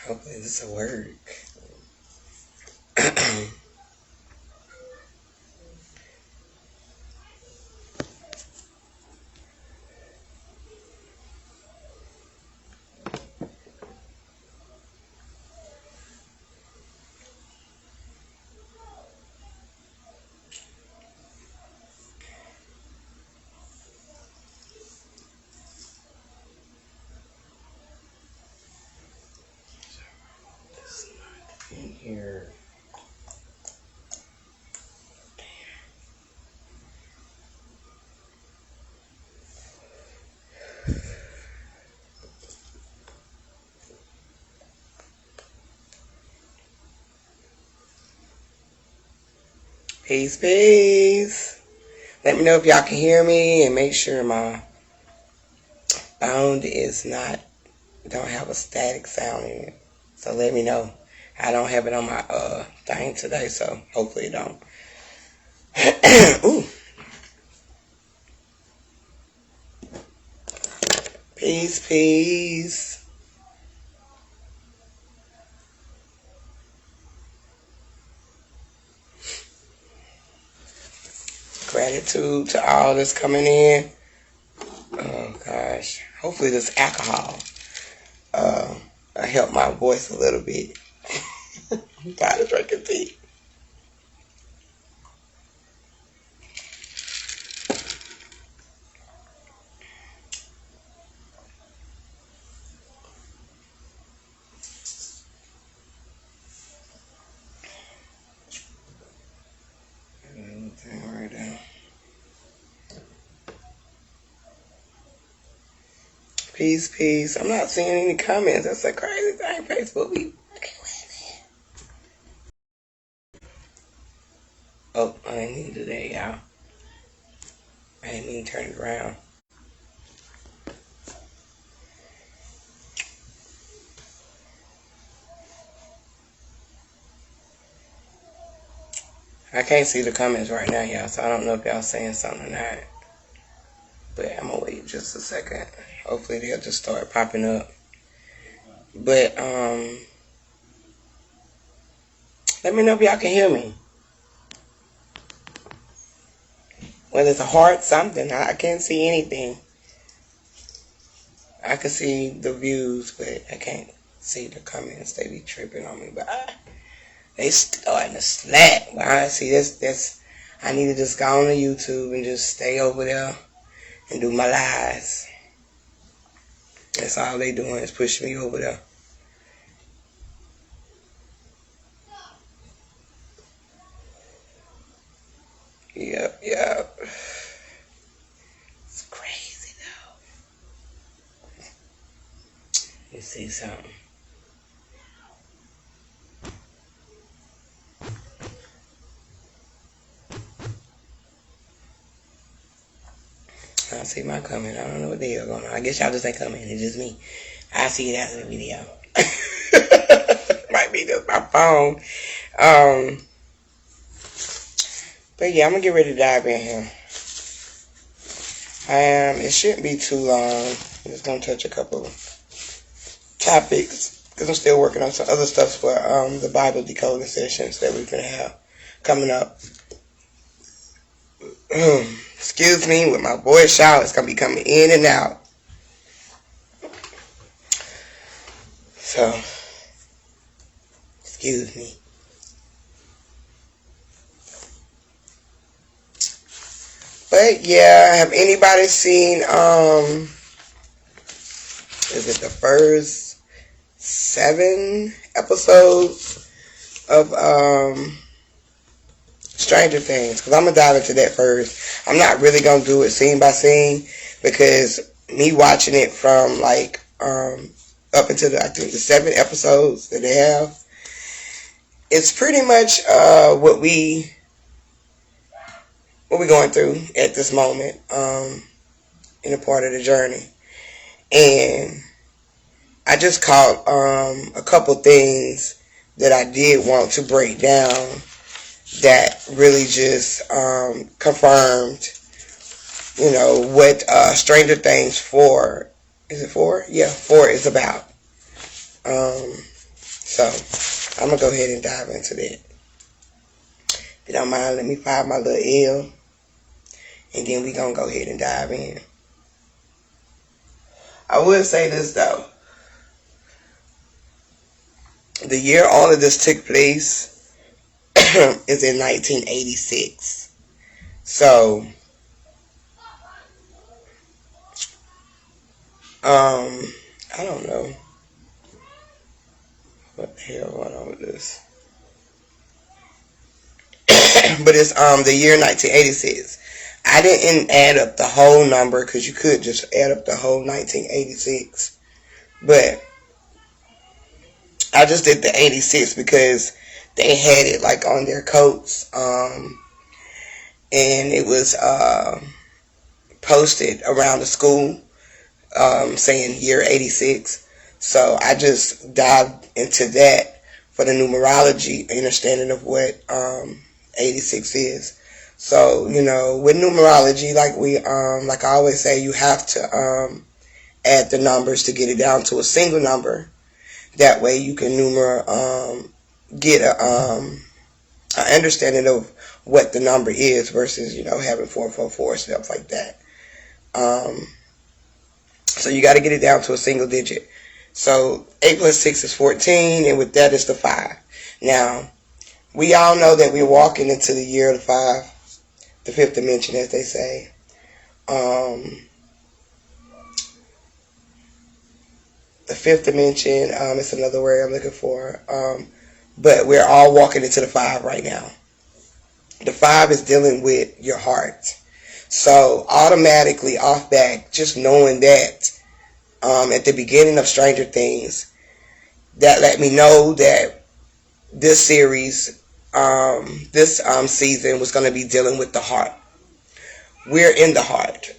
Hopefully this will work. In here. Peace, peace. Let me know if y'all can hear me, and make sure my sound is not, don't have a static sound in it. So let me know. I don't have it on my thing today, so hopefully it don't. Ooh. Peace, peace. Gratitude to all that's coming in. Oh gosh. Hopefully this alcohol help my voice a little bit. I'm tired of drinking tea. Right now. Peace, peace. I'm not seeing any comments. That's a crazy thing. Facebook, oh, I didn't need to do that, y'all. I didn't mean to turn it around. I can't see the comments right now, y'all, so I don't know if y'all saying something or not. But I'm gonna wait just a second. Hopefully they'll just start popping up. But let me know if y'all can hear me. Whether it's a heart, something. I can't see anything. I can see the views, but I can't see the comments. They be tripping on me, but they starting to slack. But I see this. I need to just go on to YouTube and just stay over there and do my lives. That's all they doing is pushing me over there. Yep. It's crazy though. You see something. I see my comment. I don't know what the hell going on. I guess y'all just ain't coming. It's just me. I see it after the video. Might be just my phone. But yeah, I'm gonna get ready to dive in here. It shouldn't be too long. I'm just gonna touch a couple of topics because I'm still working on some other stuff for the Bible decoding sessions that we're gonna have coming up. Excuse me, with my voice shout, it's gonna be coming in and out. So, excuse me. But yeah, have anybody seen is it the first 7 episodes of Stranger Things? Because I'm gonna dive into that first. I'm not really gonna do it scene by scene because me watching it from like up until I think the 7 episodes that they have, it's pretty much what we're going through at this moment in a part of the journey. And I just caught a couple things that I did want to break down that really just confirmed, what Stranger Things 4, is it 4? Yeah, 4 is about. So I'm going to go ahead and dive into that. If you don't mind, let me find my little L. And then we going to go ahead and dive in. I will say this though. The year all of this took place is in 1986. So, I don't know what the hell going on with this. But it's the year 1986. I didn't add up the whole number because you could just add up the whole 1986. But I just did the 86 because they had it like on their coats. And it was posted around the school saying year 86. So I just dived into that for the numerology understanding of what 86 is. So, you know, with numerology, like I always say, you have to add the numbers to get it down to a single number. That way you can get a understanding of what the number is versus, you know, having 444, stuff like that. So you got to get it down to a single digit. So 8 plus 6 is 14, and with that is the 5. Now, we all know that we're walking into the year of the 5, the fifth dimension, as they say. The fifth dimension, it's another word I'm looking for. But we're all walking into the 5 right now. The 5 is dealing with your heart. So automatically off back, just knowing that at the beginning of Stranger Things, that let me know that this series, this season was going to be dealing with the heart. We're in the heart.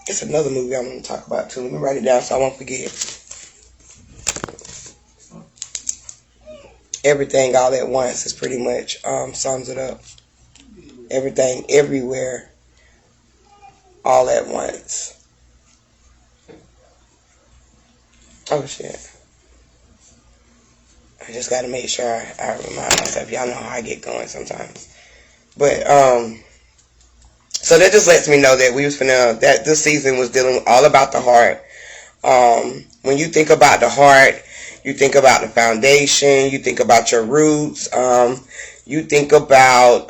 It's another movie I'm going to talk about too. Let me write it down so I won't forget. Everything All at Once is pretty much sums it up. Everything, everywhere, all at once. Oh shit. I just got to make sure I remind myself. Y'all know how I get going sometimes. But, so that just lets me know that that this season was dealing all about the heart. When you think about the heart, you think about the foundation, you think about your roots, you think about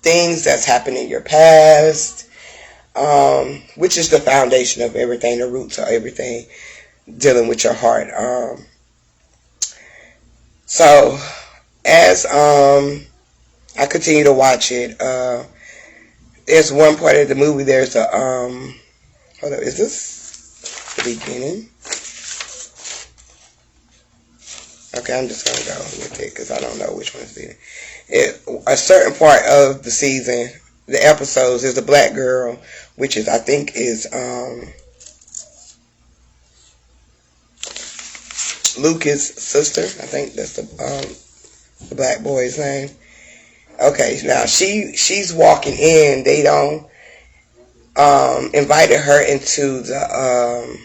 things that's happened in your past, which is the foundation of everything, the roots of everything dealing with your heart. So as I continue to watch it, there's one part of the movie, there's a hold up, is this the beginning? Okay, I'm just going to go with it because I don't know which one is the beginning. A certain part of the season, the episodes, is the black girl, which is, I think, is Lucas' sister. I think that's the black boy's name. Okay, now she's walking in. They don't invited her into the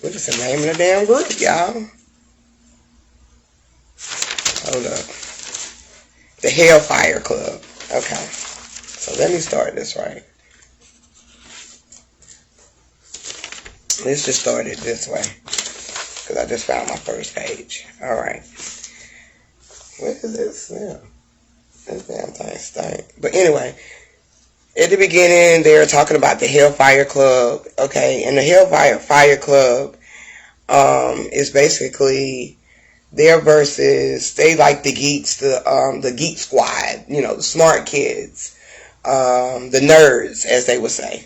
what is the name of the damn group, y'all? Hold up. The Hellfire Club. Okay. So let me start this right. Let's just start it this way. Because I just found my first page. Alright. What is this? Yeah. This damn thing stank. But anyway, at the beginning, they were talking about the Hellfire Club. Okay, and the Hellfire Club is basically their versus, they like the geeks, the geek squad, you know, the smart kids, the nerds, as they would say.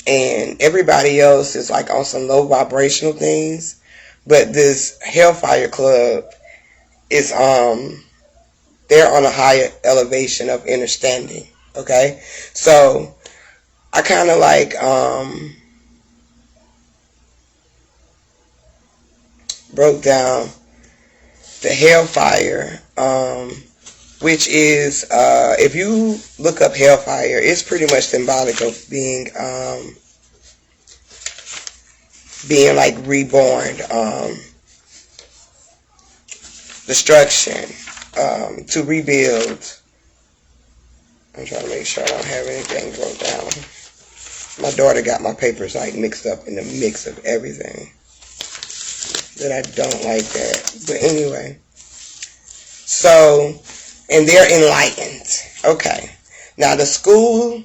And everybody else is like on some low vibrational things. But this Hellfire Club is, they're on a higher elevation of understanding. Okay, so I kind of like broke down the Hellfire, which is, if you look up Hellfire, it's pretty much symbolic of being being like reborn, destruction, to rebuild. I'm trying to make sure I don't have anything wrote down. My daughter got my papers like mixed up in the mix of everything that I don't like that. But anyway, so, and they're enlightened. Okay. Now the school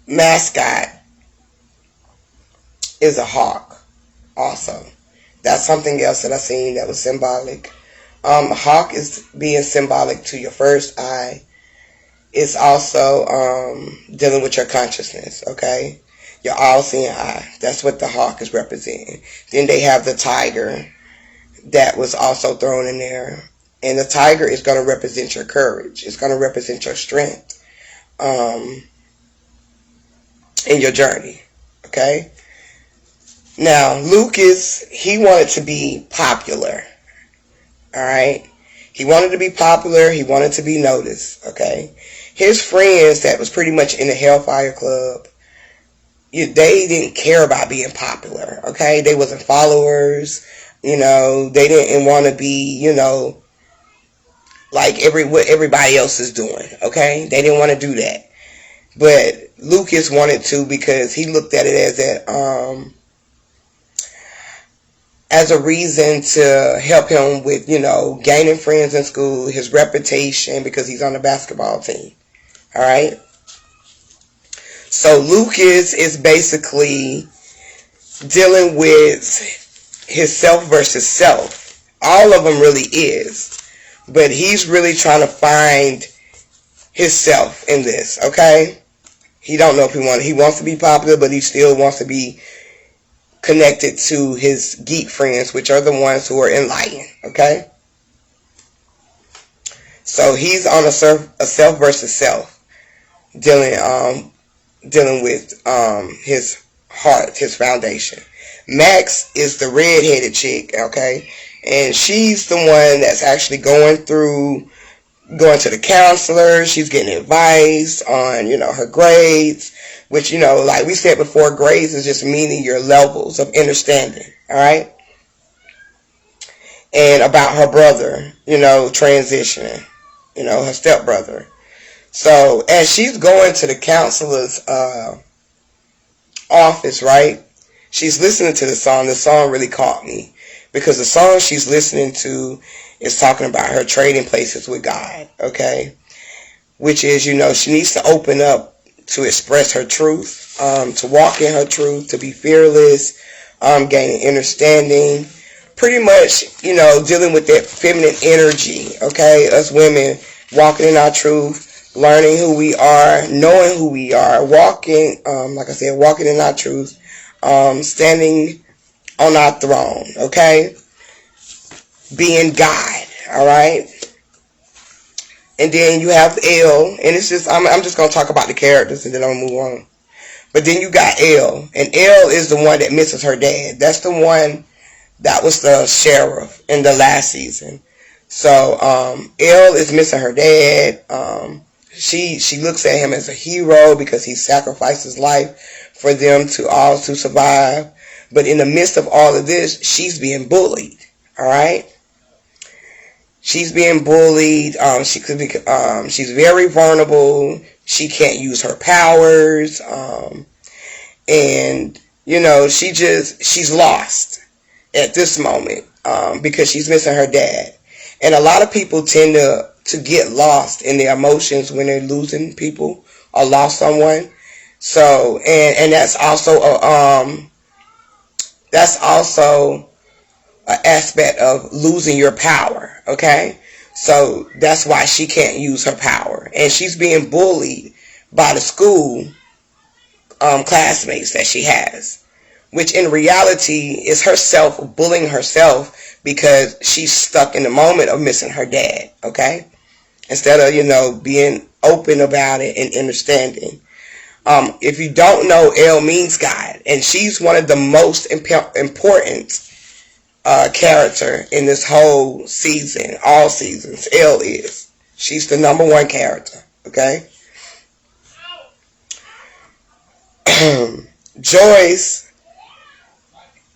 mascot is a hawk also. That's something else that I seen that was symbolic. A hawk is being symbolic to your first eye. It's also dealing with your consciousness, okay? Your all-seeing eye. That's what the hawk is representing. Then they have the tiger that was also thrown in there. And the tiger is going to represent your courage. It's going to represent your strength in your journey, okay? Now, Lucas, he wanted to be popular, all right? He wanted to be popular. He wanted to be noticed, okay? His friends that was pretty much in the Hellfire Club, they didn't care about being popular, okay? They wasn't followers, they didn't want to be, like what everybody else is doing, okay? They didn't want to do that. But Lucas wanted to because he looked at it as a reason to help him with, gaining friends in school, his reputation because he's on the basketball team. All right. So Lucas is basically dealing with his self versus self. All of them really is. But he's really trying to find himself in this, okay? He don't know if he wants to be popular, but he still wants to be connected to his geek friends, which are the ones who are enlightened, okay? So he's on a self versus self, dealing with his heart, his foundation. Max is the red-headed chick, okay? And she's the one that's actually going to the counselor. She's getting advice on, her grades, which, like we said before, grades is just meaning your levels of understanding, all right? And about her brother, transitioning, her stepbrother. So as she's going to the counselor's office, right, she's listening to the song. The song really caught me because the song she's listening to is talking about her trading places with God, okay? Which is, she needs to open up to express her truth, to walk in her truth, to be fearless, gaining understanding, pretty much, dealing with that feminine energy, okay? Us women walking in our truth, learning who we are, knowing who we are, walking, like I said, walking in our truth, standing on our throne, okay? Being God, all right? And then you have Elle, and it's just, I'm just going to talk about the characters and then I'm going to move on. But then you got Elle, and Elle is the one that misses her dad. That's the one that was the sheriff in the last season. So, Elle is missing her dad. She looks at him as a hero because he sacrificed his life for them to all to survive. But in the midst of all of this, she's being bullied, all right? She's being bullied. She's very vulnerable. She can't use her powers. And, she's lost at this moment because she's missing her dad. And a lot of people tend to get lost in their emotions when they're losing people or lost someone. So, and that's also an aspect of losing your power, okay? So that's why she can't use her power. And she's being bullied by the school classmates that she has, which in reality is herself bullying herself because she's stuck in the moment of missing her dad, okay? Instead of, being open about it and understanding. If you don't know, Elle means God, and she's one of the most important character in this whole season, all seasons. Elle is. She's the number one character, okay? Joyce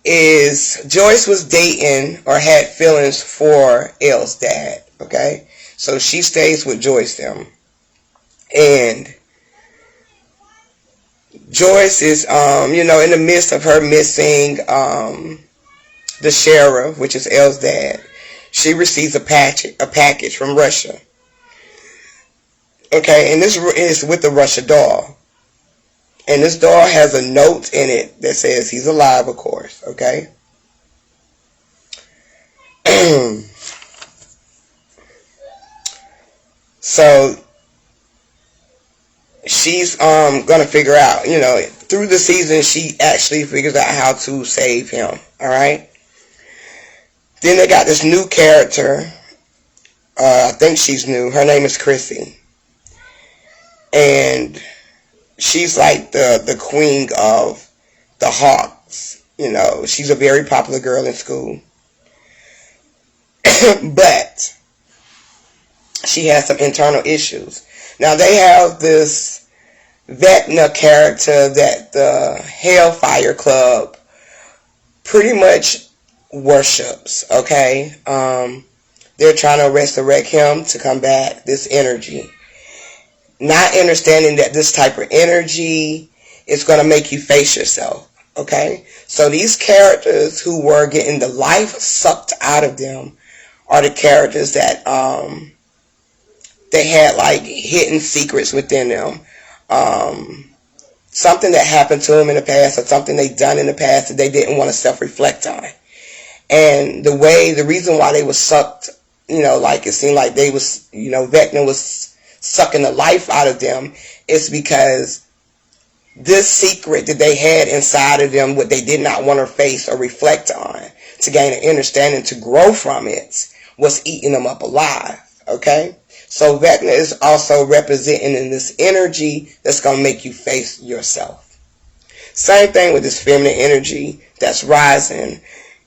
is Joyce was dating or had feelings for Elle's dad. Okay, so she stays with Joyce them, and Joyce is in the midst of her missing the sheriff, which is Elle's dad. She receives a package from Russia. Okay, and this is with the Russia doll. And this doll has a note in it that says he's alive, of course. Okay. So she's gonna figure out, through the season she actually figures out how to save him. All right. Then they got this new character. I think she's new. Her name is Chrissy, and she's like the queen of the Hawks. She's a very popular girl in school. But she has some internal issues. Now they have this Vecna character that the Hellfire Club pretty much worships. Okay, they're trying to resurrect him to come back, this energy. Not understanding that this type of energy is going to make you face yourself. Okay? So these characters who were getting the life sucked out of them are the characters that they had like hidden secrets within them. Something that happened to them in the past, or something they done in the past that they didn't want to self-reflect on. And the reason why they were sucked, like it seemed like they was, Vecna was sucking the life out of them, is because this secret that they had inside of them, what they did not want to face or reflect on to gain an understanding, to grow from it, was eating them up alive. Okay, so Vecna is also representing in this energy that's going to make you face yourself. Same thing with this feminine energy that's rising.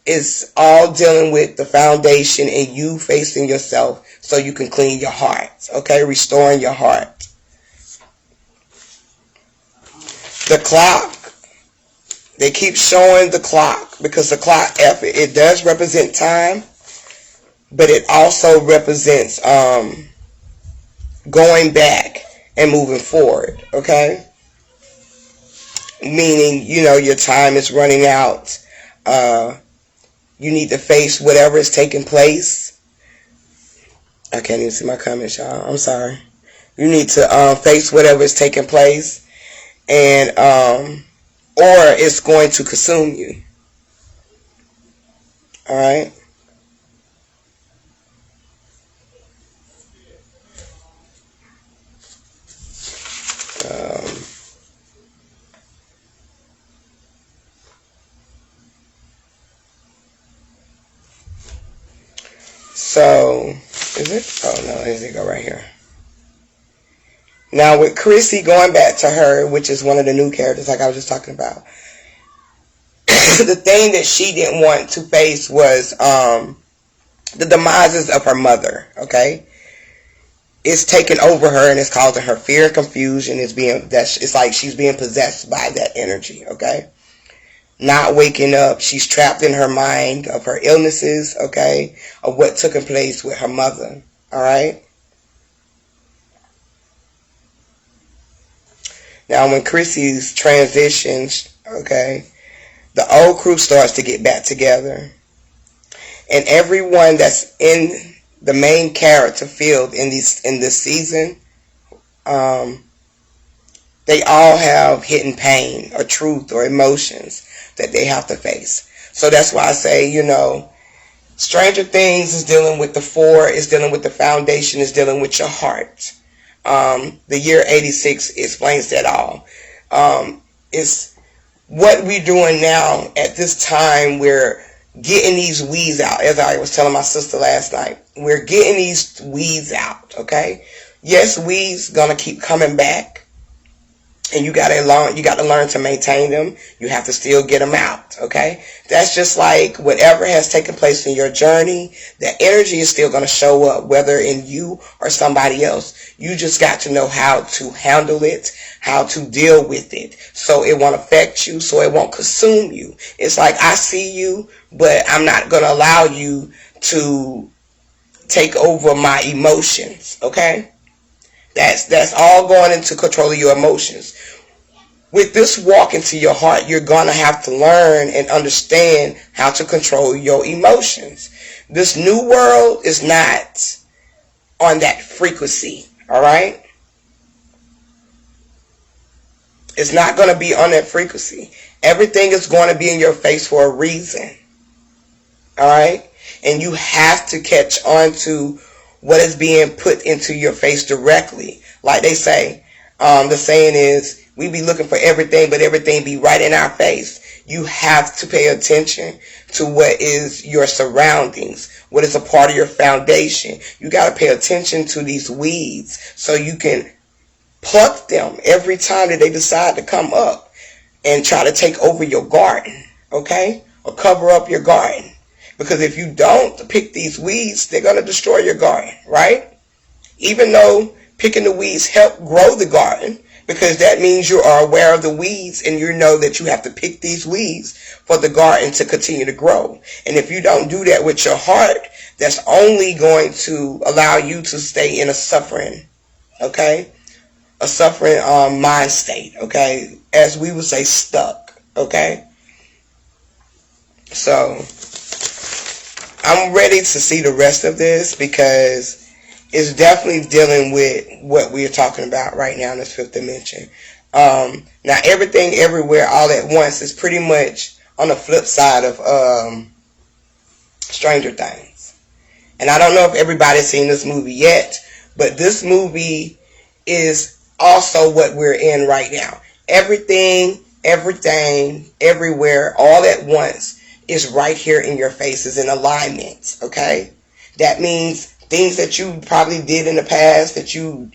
It's all dealing with the foundation and you facing yourself so you can clean your heart. Okay, restoring your heart. The clock. They keep showing the clock because the clock, it does represent time, but it also represents going back and moving forward. Okay, meaning your time is running out. You need to face whatever is taking place. I can't even see my comments, y'all. I'm sorry. You need to face whatever is taking place, and or it's going to consume you. All right. So, is it? Oh no, here it go right here. Now with Chrissy, going back to her, which is one of the new characters like I was just talking about, the thing that she didn't want to face was the demises of her mother. Okay, it's taken over her and it's causing her fear and confusion. It's like she's being possessed by that energy. Okay, not waking up. She's trapped in her mind of her illnesses. Okay, of what took place with her mother. All right. Now, when Chrissy's transitions, okay, the old crew starts to get back together. And everyone that's in the main character field in this season, they all have hidden pain or truth or emotions that they have to face. So that's why I say, Stranger Things is dealing with the four, is dealing with the foundation, is dealing with your heart. The year 86 explains that all. It's what we're doing now at this time. We're getting these weeds out. As I was telling my sister last night, we're getting these weeds out. Okay, yes, weeds gonna keep coming back, And you gotta learn to maintain them. You have to still get them out, okay? That's just like whatever has taken place in your journey, that energy is still gonna show up, whether in you or somebody else. You just got to know how to handle it, how to deal with it, so it won't affect you, so it won't consume you. It's like, I see you, but I'm not gonna allow you to take over my emotions, okay? That's all going into controlling your emotions. With this walk into your heart, you're going to have to learn and understand how to control your emotions. This new world is not on that frequency, all right? It's not going to be on that frequency. Everything is going to be in your face for a reason, all right? And you have to catch on to what is being put into your face directly. Like they say, the saying is, we be looking for everything, but everything be right in our face. You have to pay attention to what is your surroundings, what is a part of your foundation. You got to pay attention to these weeds so you can pluck them every time that they decide to come up and try to take over your garden, okay? Or cover up your garden. Because if you don't pick these weeds, they're going to destroy your garden, right? Even though picking the weeds help grow the garden, because that means you are aware of the weeds and you know that you have to pick these weeds for the garden to continue to grow. And if you don't do that with your heart, that's only going to allow you to stay in a suffering, okay? A suffering mind state, okay? As we would say, stuck, okay? So I'm ready to see the rest of this because it's definitely dealing with what we're talking about right now in this fifth dimension. Now, everything, everywhere, all at once is pretty much on the flip side of Stranger Things. And I don't know if everybody's seen this movie yet, but this movie is also what we're in right now. Everything, everywhere, all at once is right here in your face, is in alignment, okay? That means things that you probably did in the past that you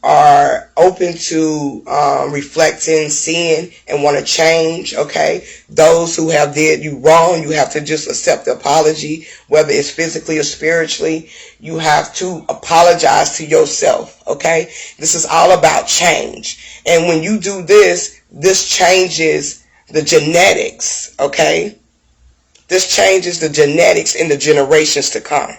are open to reflecting, seeing, and want to change, okay? Those who have did you wrong, you have to just accept the apology, whether it's physically or spiritually. You have to apologize to yourself, okay? This is all about change. And when you do this, this changes the genetics, okay? This changes the genetics in the generations to come.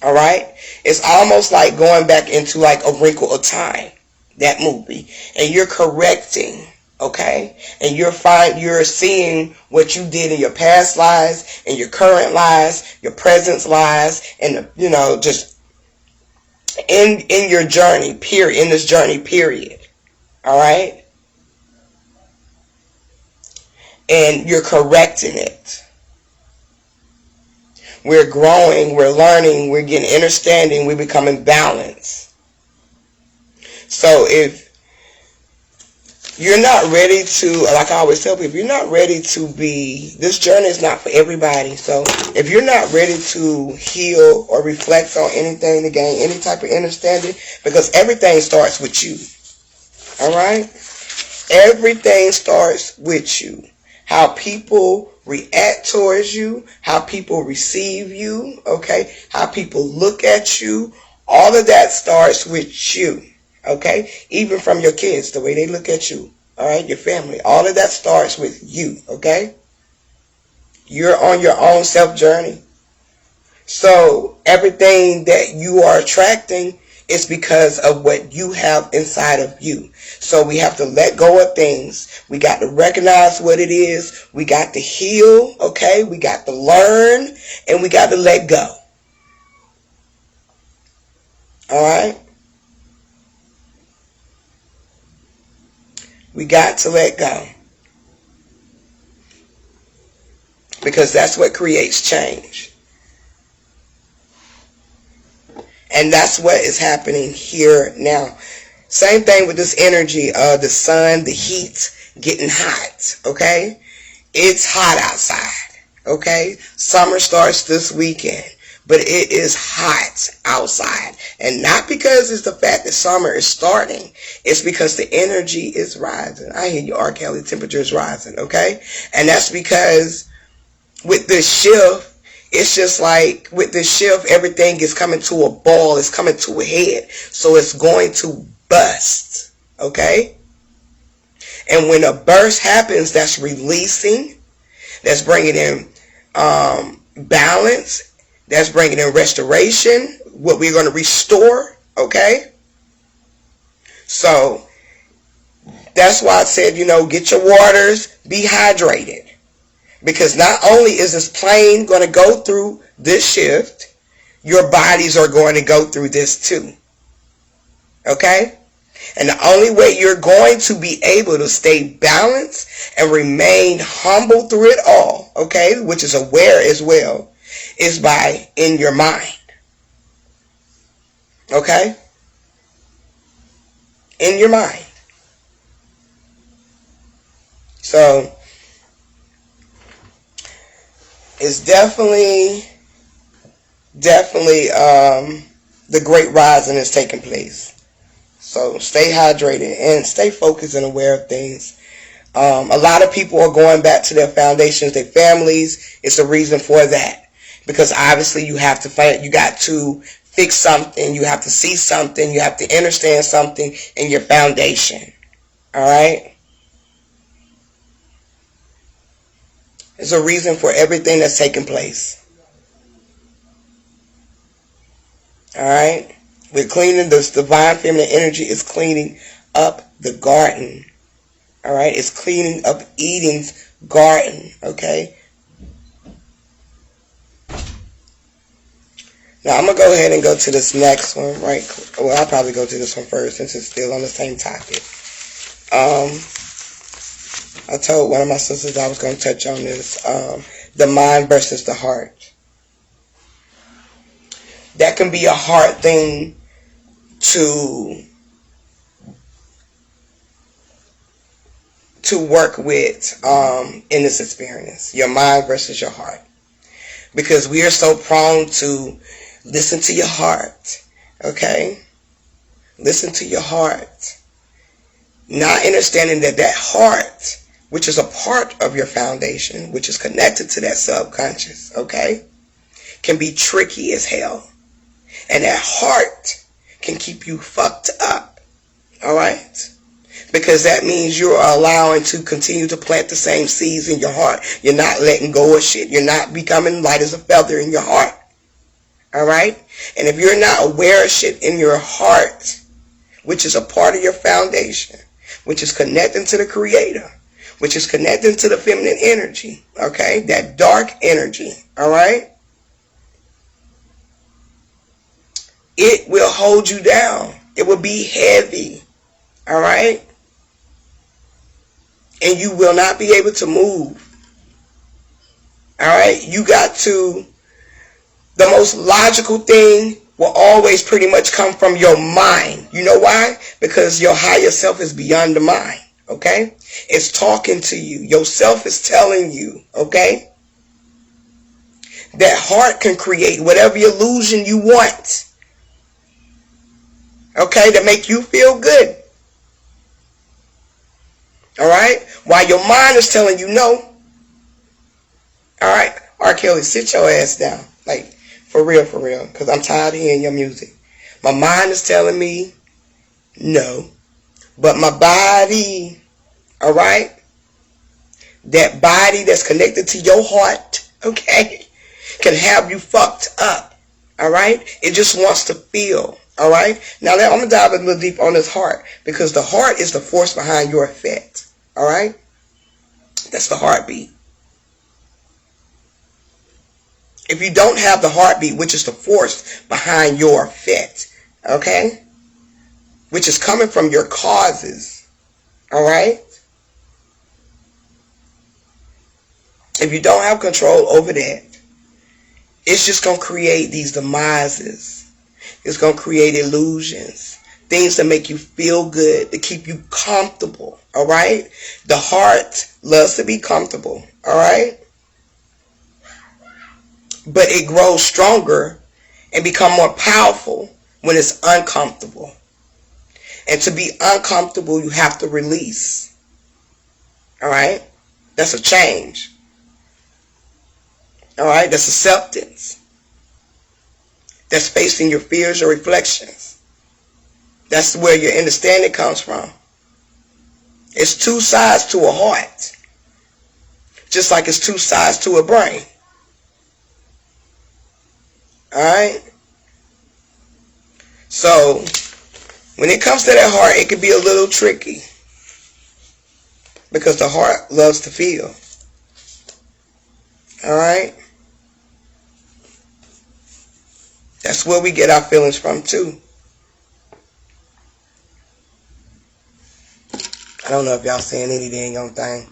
All right? It's almost like going back into like A Wrinkle of Time, that movie. And you're correcting, okay? And you're seeing what you did in your past lives and your current lives, your present lives, and just in your journey, period, in this journey, period. All right? And you're correcting it. We're growing, we're learning, we're getting understanding, we're becoming balanced. So if you're not ready to, like I always tell people, if you're not ready to be, this journey is not for everybody. So if you're not ready to heal or reflect on anything to gain any type of understanding, because everything starts with you. All right? Everything starts with you. How people react towards you, how people receive you, okay? How people look at you, all of that starts with you, okay? Even from your kids, the way they look at you, all right? Your family, all of that starts with you, okay? You're on your own self journey. So everything that you are attracting is because of what you have inside of you. So we have to let go of things. We got to recognize what it is. We got to heal, okay? We got to learn, and we got to let go. All right? We got to let go. Because that's what creates change. And that's what is happening here now. Same thing with this energy of the sun, the heat, getting hot, okay? It's hot outside, okay? Summer starts this weekend. but it is hot outside. And not because it's the fact that summer is starting. It's because the energy is rising. I hear you, R. Kelly, temperature is rising, okay? And that's because with this shift, it's just like with this shift, everything is coming to a ball. It's coming to a head. So it's going to bust, okay? And when a burst happens, that's releasing. That's bringing in balance. That's bringing in restoration, what we're going to restore, okay? So that's why I said, get your waters, be hydrated. Because not only is this plane going to go through this shift, your bodies are going to go through this too, okay? And the only way you're going to be able to stay balanced and remain humble through it all, okay, which is aware as well, is by in your mind. Okay? In your mind. So, it's definitely the great rising is taking place. So stay hydrated and stay focused and aware of things. A lot of people are going back to their foundations, their families. It's a reason for that. Because obviously you got to fix something, you have to see something, you have to understand something in your foundation. Alright? There's a reason for everything that's taking place. Alright? We're cleaning, this divine feminine energy is cleaning up the garden. Alright? It's cleaning up Eden's garden. Okay? Now I'm going to go ahead and go to this next one. Right? Well, I'll probably go to this one first since it's still on the same topic. I told one of my sisters I was going to touch on this. The mind versus the heart. That can be a hard thing to work with in this experience. Your mind versus your heart. Because we are so prone to listen to your heart. Okay? Listen to your heart. Not understanding that heart, which is a part of your foundation, which is connected to that subconscious, okay, can be tricky as hell. And that heart can keep you fucked up. Alright? Because that means you're allowing to continue to plant the same seeds in your heart. You're not letting go of shit. You're not becoming light as a feather in your heart. Alright? And if you're not aware of shit in your heart, which is a part of your foundation, which is connecting to the Creator, which is connecting to the feminine energy, okay? That dark energy, alright? It will hold you down. It will be heavy, alright? And you will not be able to move, alright? You got to, the most logical thing will always pretty much come from your mind. You know why? Because your higher self is beyond the mind, okay? It's talking to you. Your self is telling you, okay? That heart can create whatever illusion you want, okay, to make you feel good. Alright? While your mind is telling you no. Alright? R. Kelly, sit your ass down. Like, for real, because I'm tired of hearing your music. My mind is telling me no. But my body, alright? That body that's connected to your heart, okay, can have you fucked up. Alright? It just wants to feel. Alright? Now I'm going to dive a little deep on this heart. Because the heart is the force behind your effect. Alright? That's the heartbeat. If you don't have the heartbeat, which is the force behind your effect, okay, which is coming from your causes, alright, if you don't have control over that, it's just going to create these demises. It's going to create illusions, things that make you feel good, to keep you comfortable, alright. The heart loves to be comfortable, alright. But it grows stronger and become more powerful when it's uncomfortable. And to be uncomfortable, you have to release. All right? That's a change. All right? That's acceptance. That's facing your fears or reflections. That's where your understanding comes from. It's two sides to a heart. Just like it's two sides to a brain. Alright? So, when it comes to that heart, it can be a little tricky. Because the heart loves to feel. Alright? That's where we get our feelings from too. I don't know if y'all saying any dang on thing.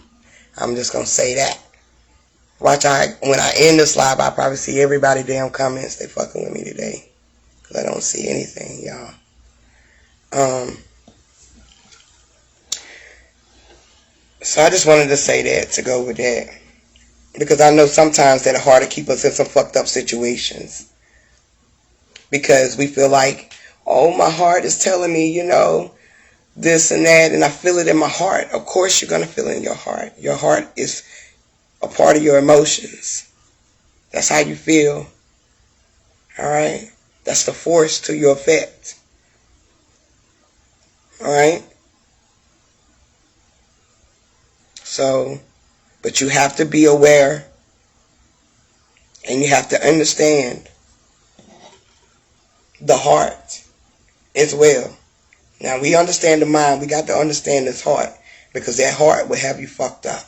I'm just going to say that. Watch, when I end this live, I'll probably see everybody damn comments. They fucking with me today. Because I don't see anything, y'all. So I just wanted to say that to go with that. Because I know sometimes that heart will keep us in some fucked up situations. Because we feel like, oh, my heart is telling me, this and that, and I feel it in my heart. Of course you're going to feel it in your heart. Your heart is a part of your emotions. That's how you feel. Alright? That's the force to your effect. Alright? So, but you have to be aware, and you have to understand the heart as well. Now, we understand the mind. We got to understand this heart, because that heart will have you fucked up.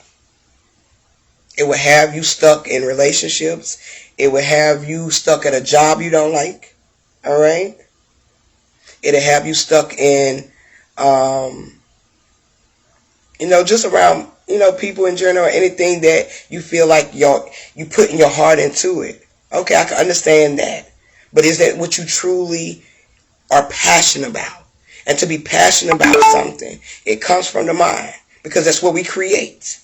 It will have you stuck in relationships. It will have you stuck at a job you don't like. All right? It'll have you stuck in, just around, people in general, or anything that you feel like you putting your heart into it. Okay, I can understand that. But is that what you truly are passionate about? And to be passionate about something, it comes from the mind. Because that's what we create.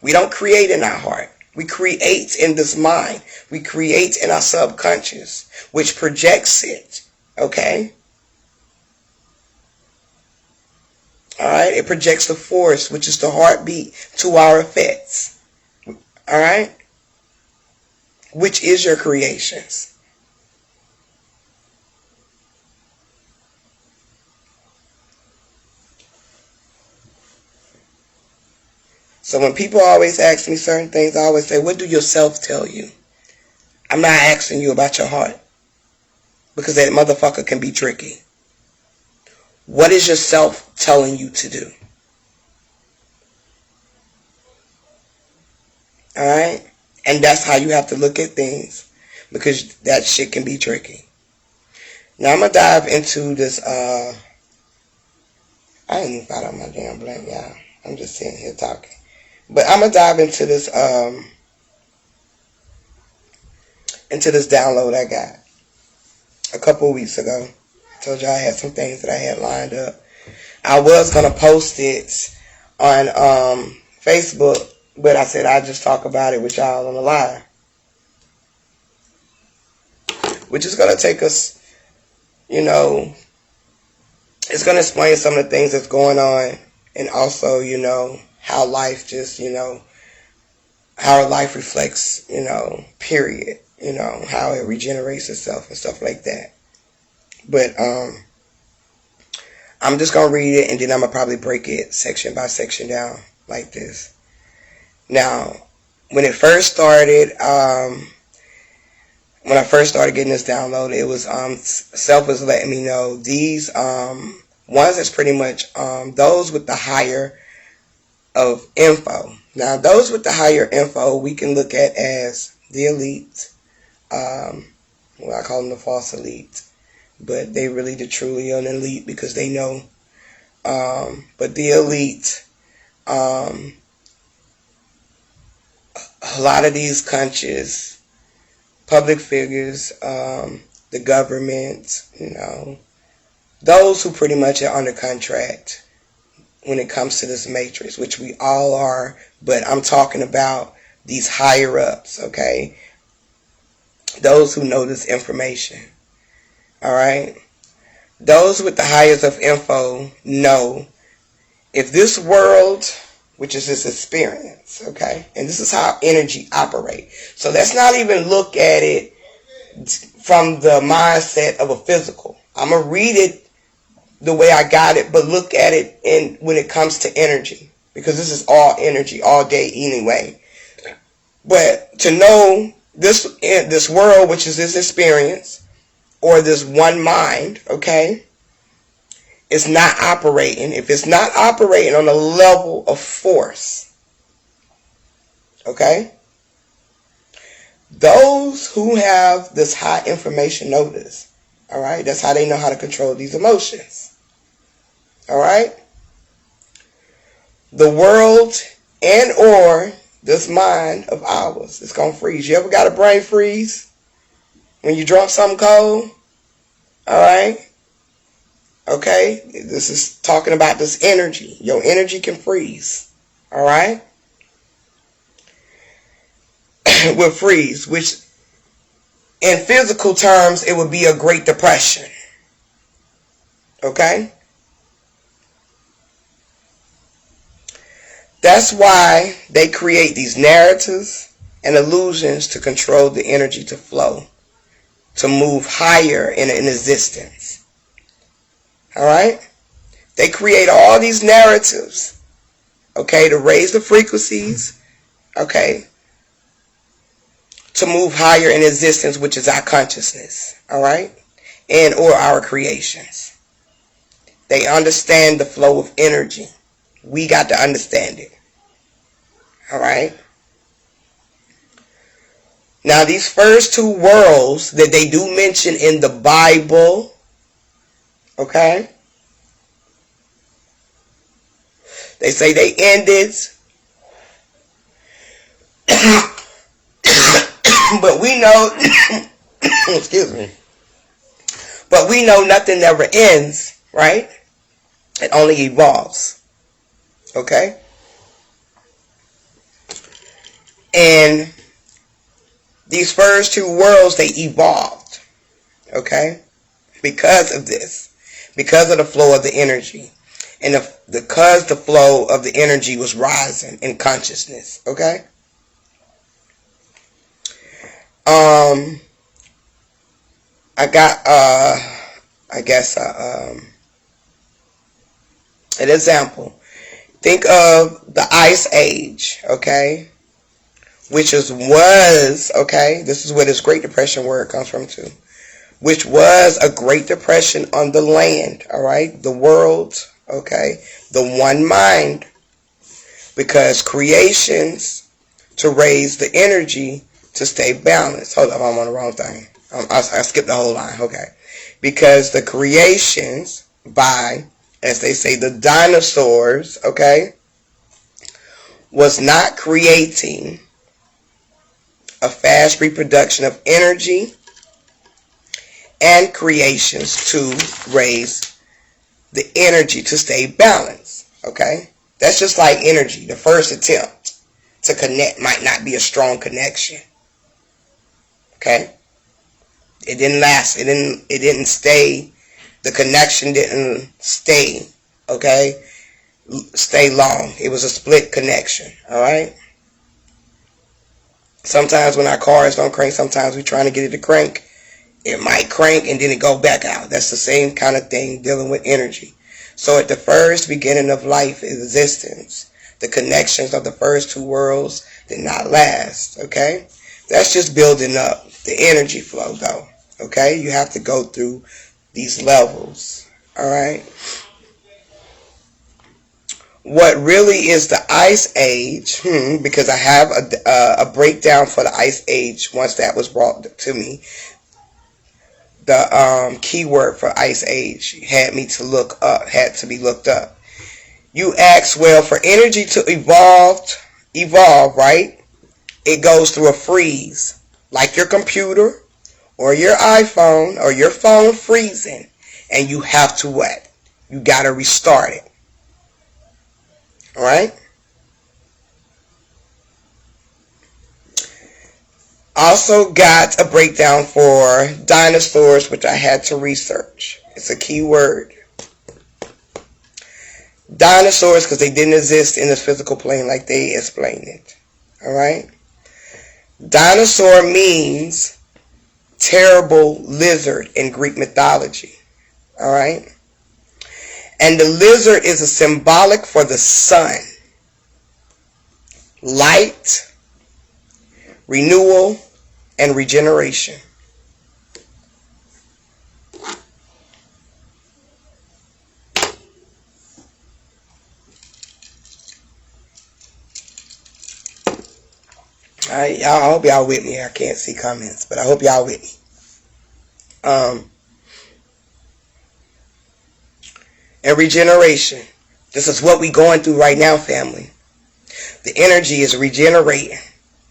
We don't create in our heart. We create in this mind. We create in our subconscious, which projects it. Okay? Alright? It projects the force, which is the heartbeat, to our effects. Alright? Which is your creations. So when people always ask me certain things, I always say, what do yourself tell you? I'm not asking you about your heart. Because that motherfucker can be tricky. What is yourself telling you to do? Alright? And that's how you have to look at things. Because that shit can be tricky. Now I'm going to dive into this, I ain't even thought on my damn blank, y'all. I'm just sitting here talking. But I'm going to dive into this download I got a couple of weeks ago. I told you I had some things that I had lined up. I was going to post it on Facebook, but I said I'd just talk about it with y'all on the live. Which is going to take us, it's going to explain some of the things that's going on, and also, how life just, how life reflects, period, how it regenerates itself and stuff like that. But I'm just going to read it, and then I'm going to probably break it section by section down like this. Now, when it first started, when I first started getting this download, it was Self was letting me know these ones that's pretty much those with the higher of info. Now, those with the higher info we can look at as the elite. I call them the false elite, but they really the truly an elite because they know. But the elite, a lot of these countries, public figures, the government, those who pretty much are under contract when it comes to this matrix, which we all are, but I'm talking about these higher ups, okay? Those who know this information. All right. Those with the highest of info know if this world, which is this experience, okay, and this is how energy operates. So let's not even look at it from the mindset of a physical. I'm going to read it the way I got it, but look at it when it comes to energy, because this is all energy all day anyway. But to know this world, which is this experience, or this one mind, okay, is not operating. If it's not operating on a level of force, okay, those who have this high information know this. All right, that's how they know how to control these emotions. All right, the world and or this mind of ours is gonna freeze. You ever got a brain freeze when you drunk something cold? All right. Okay, this is talking about this energy. Your energy can freeze. All right, will freeze, which in physical terms it would be a Great Depression. Okay, that's why they create these narratives and illusions to control the energy to flow, to move higher in existence. All right, they create all these narratives, okay, to raise the frequencies, okay, to move higher in existence, which is our consciousness, all right, and or our creations. They understand the flow of energy. We got to understand it. All right. Now, these first two worlds that they do mention in the Bible, okay, they say they ended, but we know, excuse me, but we know nothing never ends, right? It only evolves, okay? And these first two worlds, they evolved, okay? Because of this, because of the flow of the energy, and because the flow of the energy was rising in consciousness, okay? I got, I guess, an example. Think of the Ice Age, okay? Which was, okay, this is where this Great Depression word comes from too. Which was a Great Depression on the land, all right? The world, okay? The one mind. Because creations to raise the energy to stay balanced. Hold up, I'm on the wrong thing. I skipped the whole line, okay? Because the creations by, as they say, the dinosaurs, okay, was not creating a fast reproduction of energy and creations to raise the energy to stay balanced, okay? That's just like energy. The first attempt to connect might not be a strong connection, okay? It didn't last. It didn't stay. The connection didn't stay, okay? Stay long. It was a split connection, all right? Sometimes when our cars don't crank, sometimes we're trying to get it to crank. It might crank and then it go back out. That's the same kind of thing dealing with energy. So at the first beginning of life existence, the connections of the first two worlds did not last, okay? That's just building up the energy flow though, okay? You have to go through these levels, all right? What really is the Ice Age, because I have a breakdown for the Ice Age once that was brought to me. The keyword for Ice Age had to be looked up. You ask, well, for energy to evolve, right? It goes through a freeze, like your computer or your iPhone or your phone freezing, and you have to what? You got to restart it. All right? Also got a breakdown for dinosaurs, which I had to research. It's a key word. Dinosaurs, because they didn't exist in the physical plane like they explained it. Alright? Dinosaur means terrible lizard in Greek mythology. Alright? And the lizard is a symbolic for the sun. Light, renewal, and regeneration. Alright, y'all, I hope y'all with me. I can't see comments, but I hope y'all with me. And regeneration. This is what we going through right now, family. The energy is regenerating.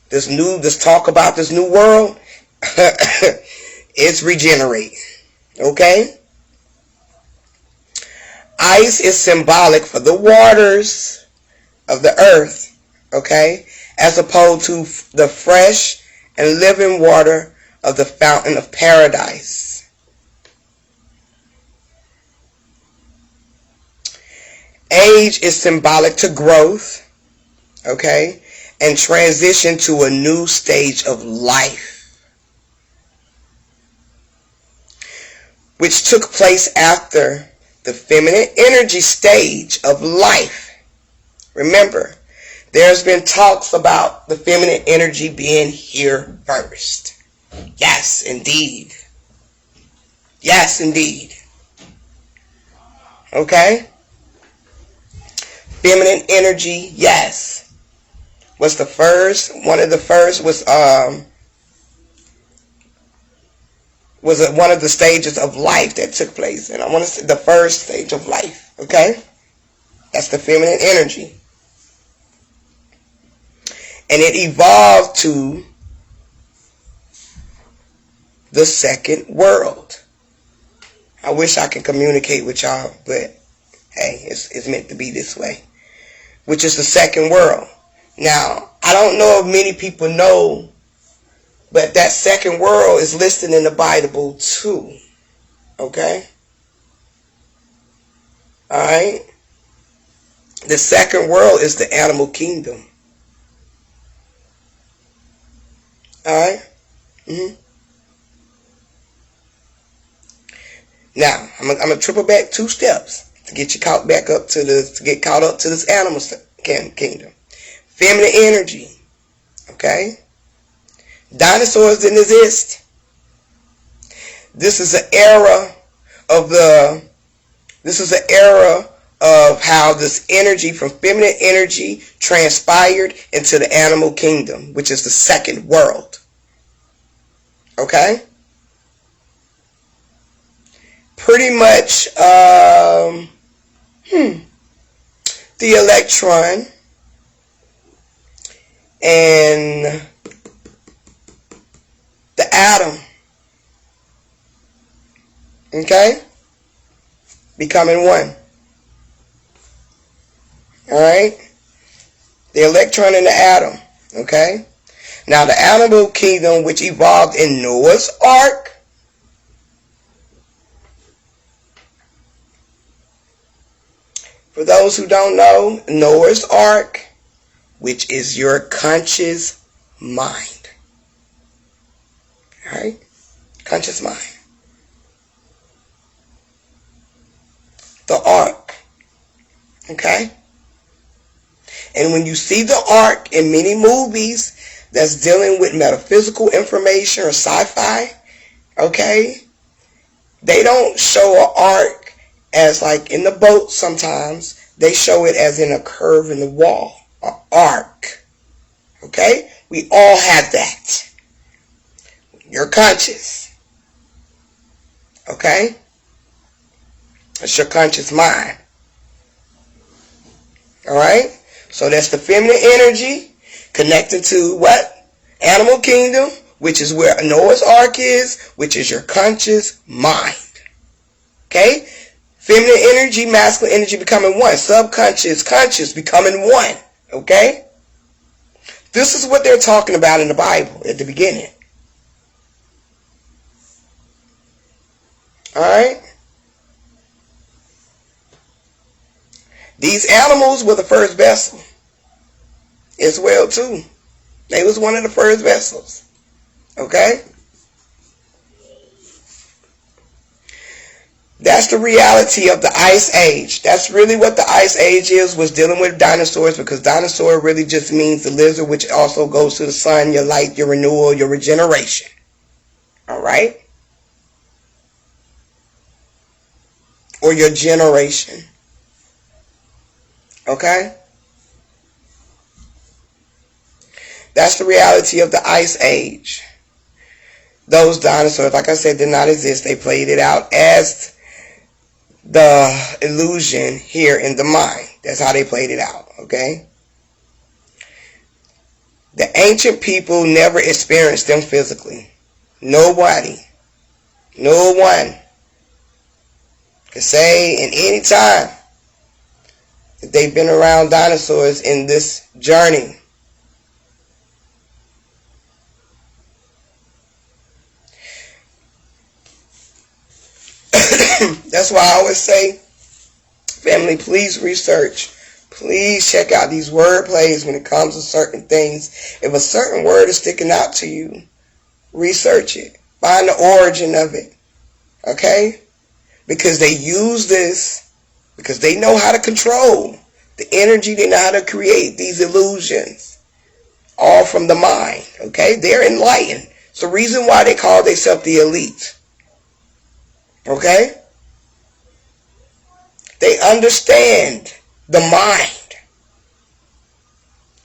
This talk about this new world, it's regenerating. Okay? Ice is symbolic for the waters of the earth. Okay? As opposed to the fresh and living water of the fountain of paradise. Age is symbolic to growth. Okay? And transition to a new stage of life, which took place after the feminine energy stage of life. Remember, there's been talks about the feminine energy being here first. Yes, indeed. Yes, indeed. Okay? Feminine energy, yes. Was the first, one of the first was one of the stages of life that took place. And I want to say the first stage of life, okay? That's the feminine energy. And it evolved to the second world. I wish I could communicate with y'all, but hey, it's meant to be this way. Which is the second world. Now, I don't know if many people know, but that second world is listed in the Bible too. Okay? Alright? The second world is the animal kingdom. Alright? Now, I'm gonna triple back 2 steps to get you caught back up to get caught up to this animal kingdom. Feminine energy. Okay? Dinosaurs didn't exist. This is an era of how this energy from feminine energy transpired into the animal kingdom, which is the second world. Okay? Pretty much the electron and the atom, okay, becoming one. Alright? The electron and the atom, okay? Now the animal kingdom, which evolved in Noah's Ark, for those who don't know, Noah's Ark, which is your conscious mind. Alright? Conscious mind. The ark. Okay? And when you see the ark in many movies that's dealing with metaphysical information or sci-fi, okay, they don't show an ark as like in the boat sometimes. They show it as in a curve in the wall. An arc. Okay? We all have that. You're conscious. Okay? It's your conscious mind. Alright? So that's the feminine energy connected to what? Animal kingdom, which is where Noah's Ark is, which is your conscious mind. Okay? Feminine energy, masculine energy becoming one. Subconscious, conscious becoming one. Okay? This is what they're talking about in the Bible at the beginning. Alright? These animals were the first vessel as well too. They was one of the first vessels. Okay? That's the reality of the Ice Age. That's really what the Ice Age was dealing with dinosaurs, because dinosaur really just means the lizard, which also goes to the sun, your light, your renewal, your regeneration. Alright? Or your generation. Okay? That's the reality of the Ice Age. Those dinosaurs, like I said, did not exist. They played it out as the illusion here in the mind. That's how they played it out, okay? The ancient people never experienced them physically. Nobody. No one can say in any time that they've been around dinosaurs in this journey. That's why I always say, family, please research. Please check out these word plays when it comes to certain things. If a certain word is sticking out to you, research it. Find the origin of it. Okay? Because they use this, because they know how to control the energy. They know how to create these illusions. All from the mind. Okay? They're enlightened. It's the reason why they call themselves the elite. Okay? They understand the mind.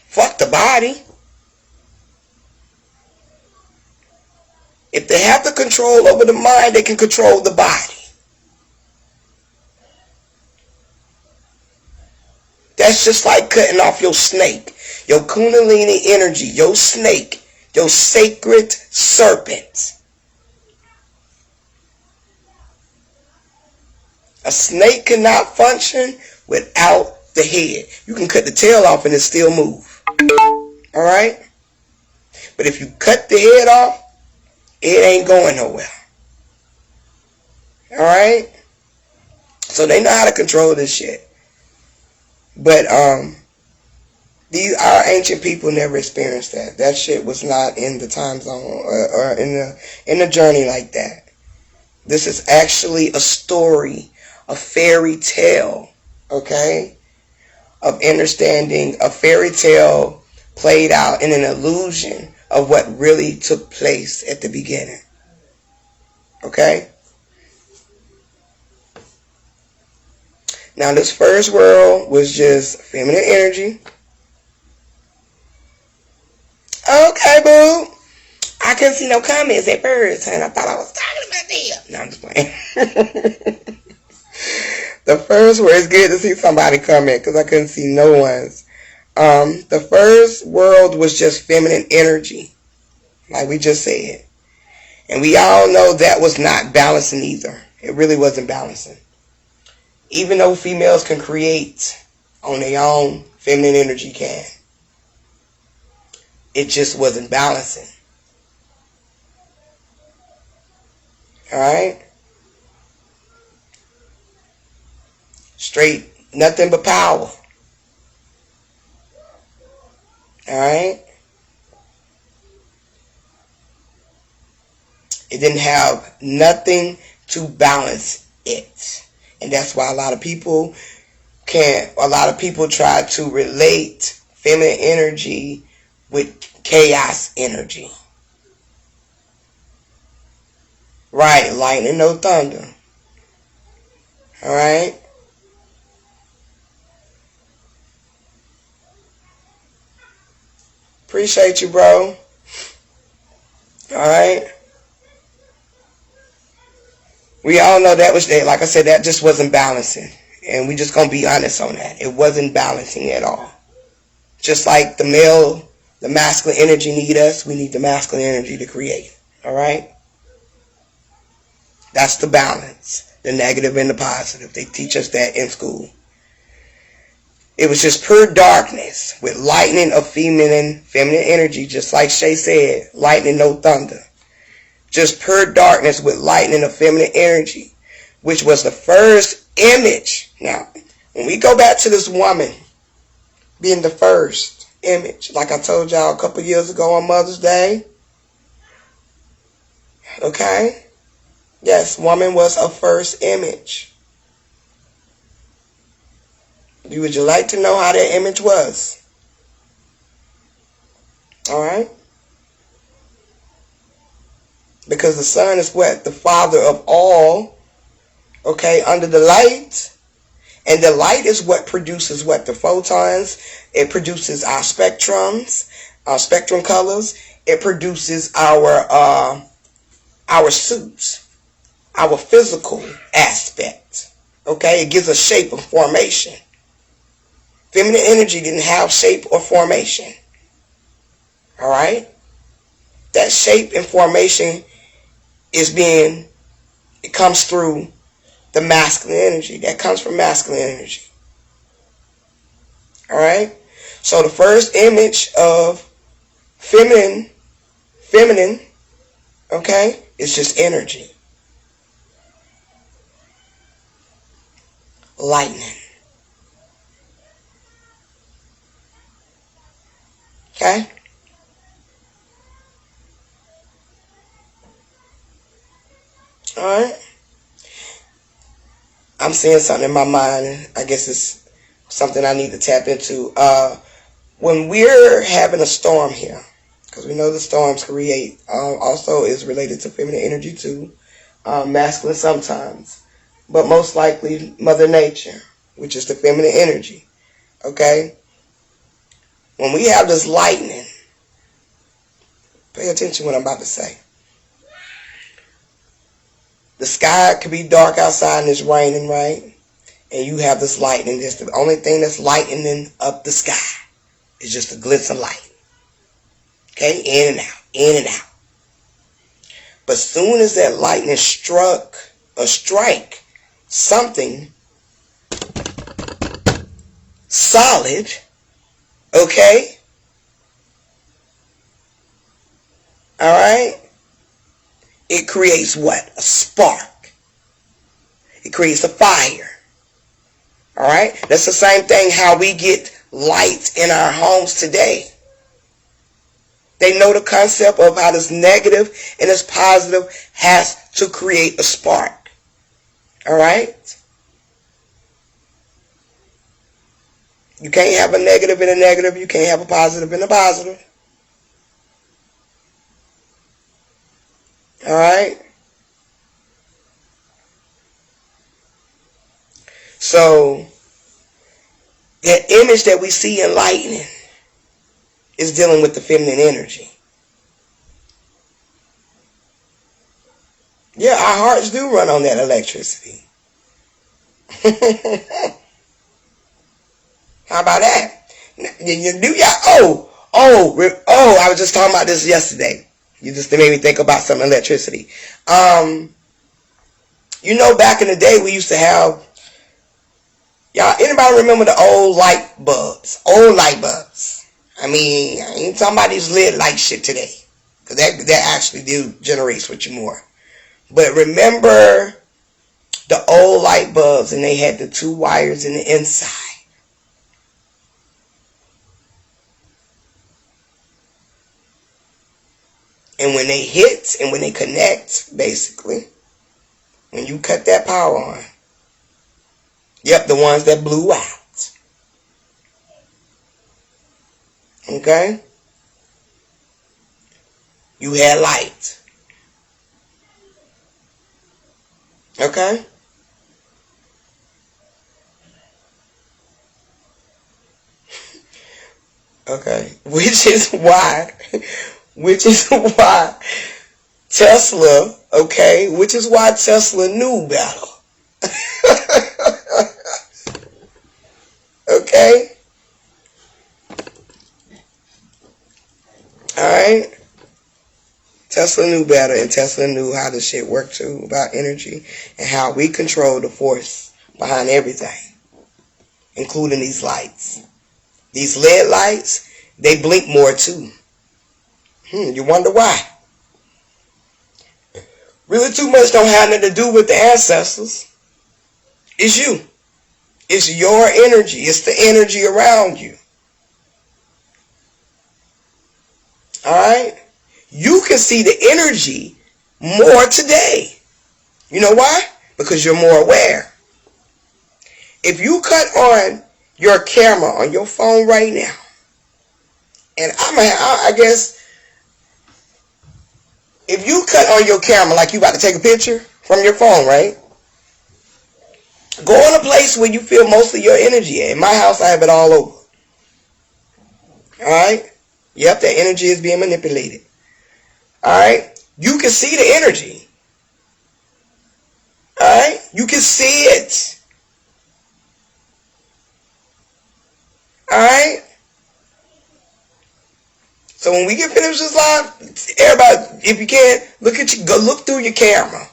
Fuck the body. If they have the control over the mind, they can control the body. That's just like cutting off your snake. Your Kundalini energy, your snake, your sacred serpent. A snake cannot function without the head. You can cut the tail off and it still move. Alright? But if you cut the head off, it ain't going nowhere. Alright? So they know how to control this shit. But our ancient people never experienced that. That shit was not in the time zone or in the journey like that. This is actually a story, a fairy tale, okay, of understanding a fairy tale played out in an illusion of what really took place at the beginning, okay? Now, this first world was just feminine energy. Okay, boo. I couldn't see no comments at first, and I thought I was talking about them. No, I'm just playing. The first word, it's good to see somebody comment because I couldn't see no one's. The first world was just feminine energy, like we just said. And we all know that was not balancing either. It really wasn't balancing. Even though females can create on their own, feminine energy can. It just wasn't balancing. Alright? Straight, nothing but power. Alright? It didn't have nothing to balance it. And that's why a lot of people try to relate feminine energy with chaos energy. Right, lightning, no thunder. Alright? Appreciate you, bro. Alright? We all know that was there. Like I said, that just wasn't balancing. And we just gonna be honest on that. It wasn't balancing at all. Just like the masculine energy need us, we need the masculine energy to create. Alright? That's the balance. The negative and the positive. They teach us that in school. It was just pure darkness with lightning of feminine energy, just like Shay said, lightning, no thunder. Just pure darkness with lightning of feminine energy. which was the first image. Now, when we go back to this woman being the first image, like I told y'all a couple years ago on Mother's Day, okay? Yes, woman was a first image. Would you like to know how that image was? Alright? Because the sun is what? The father of all. Okay, under the light. And the light is what produces what? The photons. It produces our spectrums, our spectrum colors. It produces our suits, our physical aspect. Okay, it gives a shape of formation. Feminine energy didn't have shape or formation. Alright? That shape and formation it comes through the masculine energy. That comes from masculine energy. Alright? So the first image of feminine, okay, is just energy. Lightning. Okay? Alright? I'm seeing something in my mind. I guess it's something I need to tap into. When we're having a storm here, because we know the storms create, also is related to feminine energy too, masculine sometimes, but most likely Mother Nature, which is the feminine energy. Okay? When we have this lightning, pay attention to what I'm about to say. The sky could be dark outside and it's raining, right? And you have this lightning. That's the only thing that's lightening up the sky. It's just a glitz of light. Okay? In and out. In and out. But soon as that lightning strike something solid, okay? Alright? It creates what? A spark. It creates a fire. Alright? That's the same thing how we get light in our homes today. They know the concept of how this negative and this positive has to create a spark. Alright? You can't have a negative and a negative. You can't have a positive and a positive. Alright? So, that image that we see in lightning is dealing with the feminine energy. Yeah, our hearts do run on that electricity. How about that? I was just talking about this yesterday. You just made me think about some electricity. You know, back in the day, we used to have, y'all, anybody remember the old light bulbs? Old light bulbs. I mean, I ain't talking about these lit light shit today. Because that actually do generate switching more. But remember the old light bulbs, and they had the two wires in the inside. And when they hit and when they connect, basically, when you cut that power on, yep, the ones that blew out. Okay? You had light. Okay? Okay. Which is why Tesla, okay, which is why Tesla knew better. Okay? Alright? Tesla knew better, and Tesla knew how this shit worked too, about energy, and how we control the force behind everything, including these lights. These LED lights, they blink more too. You wonder why? Really too much don't have nothing to do with the ancestors. It's you. It's your energy. It's the energy around you. Alright? You can see the energy more today. You know why? Because you're more aware. If you cut on your camera on your phone right now, and I guess if you cut on your camera like you about to take a picture from your phone, right? Go in a place where you feel most of your energy at. In my house, I have it all over. Alright? Yep, that energy is being manipulated. Alright? You can see the energy. Alright? You can see it. Alright? So when we get finished this live, everybody, if you can, go look through your camera.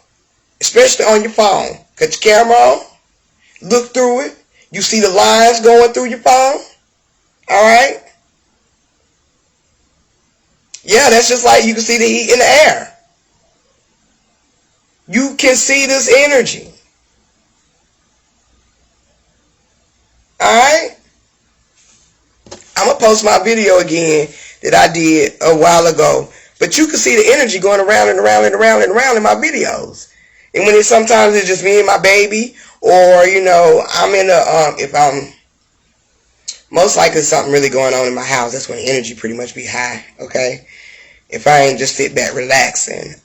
Especially on your phone. Cut your camera on. Look through it. You see the lines going through your phone. Alright? Yeah, that's just like you can see the heat in the air. You can see this energy. Alright? I'm going to post my video again that I did a while ago. But you can see the energy going around and around and around and around in my videos. And when sometimes it's just me and my baby, or, you know, I'm in if I'm, most likely something really going on in my house, that's when the energy pretty much be high, okay? If I ain't just sit back relaxing,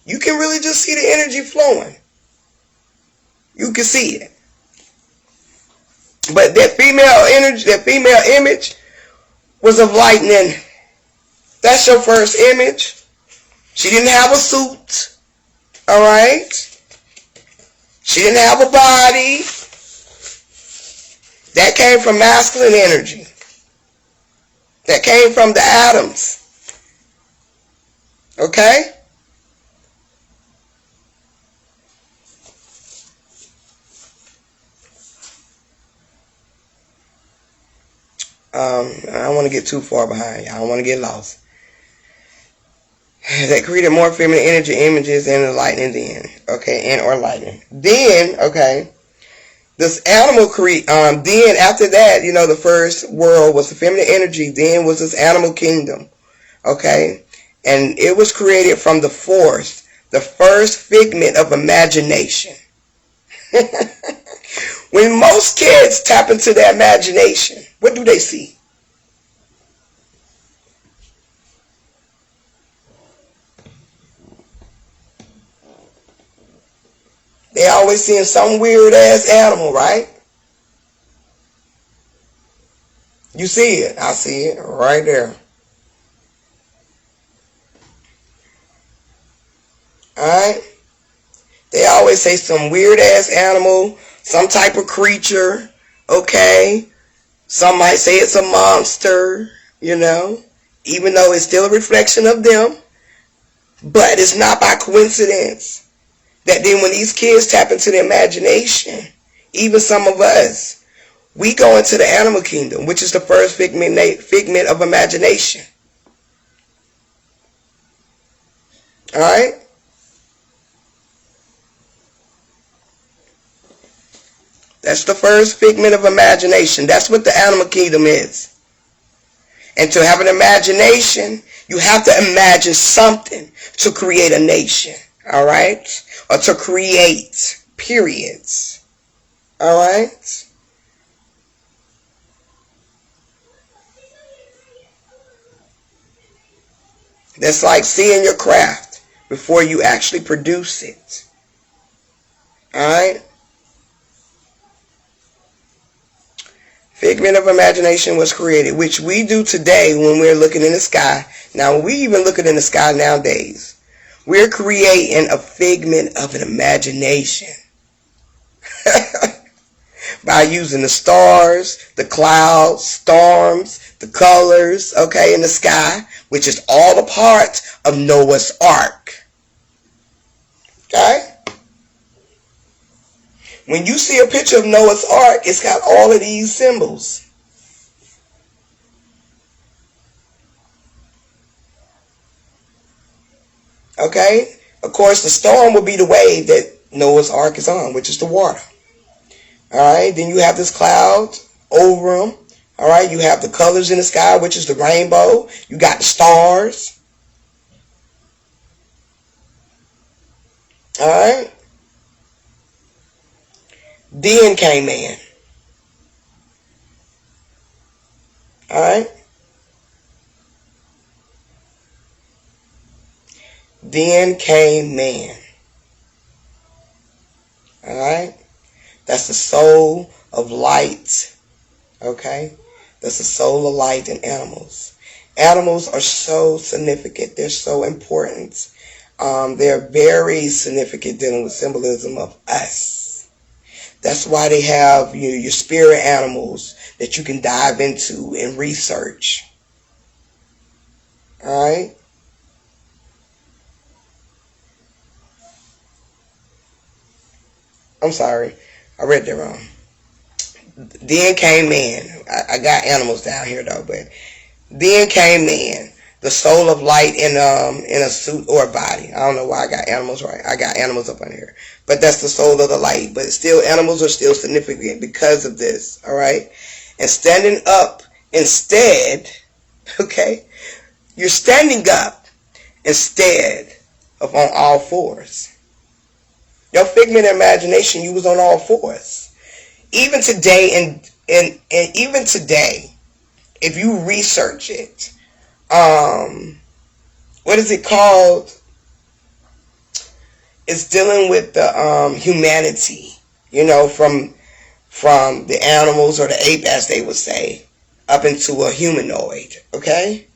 you can really just see the energy flowing. You can see it. But that female energy, that female image was of lightning. That's your first image. She didn't have a suit. Alright? She didn't have a body. That came from masculine energy. That came from the atoms. Okay? I don't want to get too far behind you. I don't want to get lost. That created more feminine energy images and the lightning then. Okay, and or lightning. Then, okay, this animal then after that, you know, the first world was the feminine energy. Then was this animal kingdom. Okay, and it was created from the force, the first figment of imagination. When most kids tap into their imagination, what do they see? They always seeing some weird ass animal, right? You see it. I see it right there. Alright? They always say some weird ass animal, some type of creature, okay? Some might say it's a monster, you know, even though it's still a reflection of them. But it's not by coincidence that then when these kids tap into their imagination, even some of us, we go into the animal kingdom, which is the first figment of imagination. Alright? That's the first figment of imagination. That's what the animal kingdom is. And to have an imagination, you have to imagine something to create a nation. Alright? Or to create periods. Alright? That's like seeing your craft before you actually produce it. Alright? Figment of imagination was created, which we do today when we're looking in the sky. Now, when we even looking in the sky nowadays, we're creating a figment of an imagination by using the stars, the clouds, storms, the colors, okay, in the sky, which is all a part of Noah's Ark. Okay? When you see a picture of Noah's Ark, it's got all of these symbols. Okay? Of course, the storm will be the wave that Noah's Ark is on, which is the water. Alright, then you have this cloud over them. Alright, you have the colors in the sky, which is the rainbow. You got the stars. Alright. Then came man. Alright. Then came man. Alright. That's the soul of light. Okay. That's the soul of light in animals. Animals are so significant. They're so important. They're very significant dealing with symbolism of us. That's why they have your spirit animals that you can dive into and research. Alright? I'm sorry. I read that wrong. Then came man. I got animals down here though, but then came man. The soul of light in a suit or a body. I don't know why I got animals right. I got animals up on here. But that's the soul of the light. But still, animals are still significant because of this. Alright? And standing up instead, okay? You're standing up instead of on all fours. Your figment of imagination, you was on all fours. Even today, and even today, if you research it, what is it called? It's dealing with the humanity, from the animals or the ape, as they would say, up into a humanoid. Okay,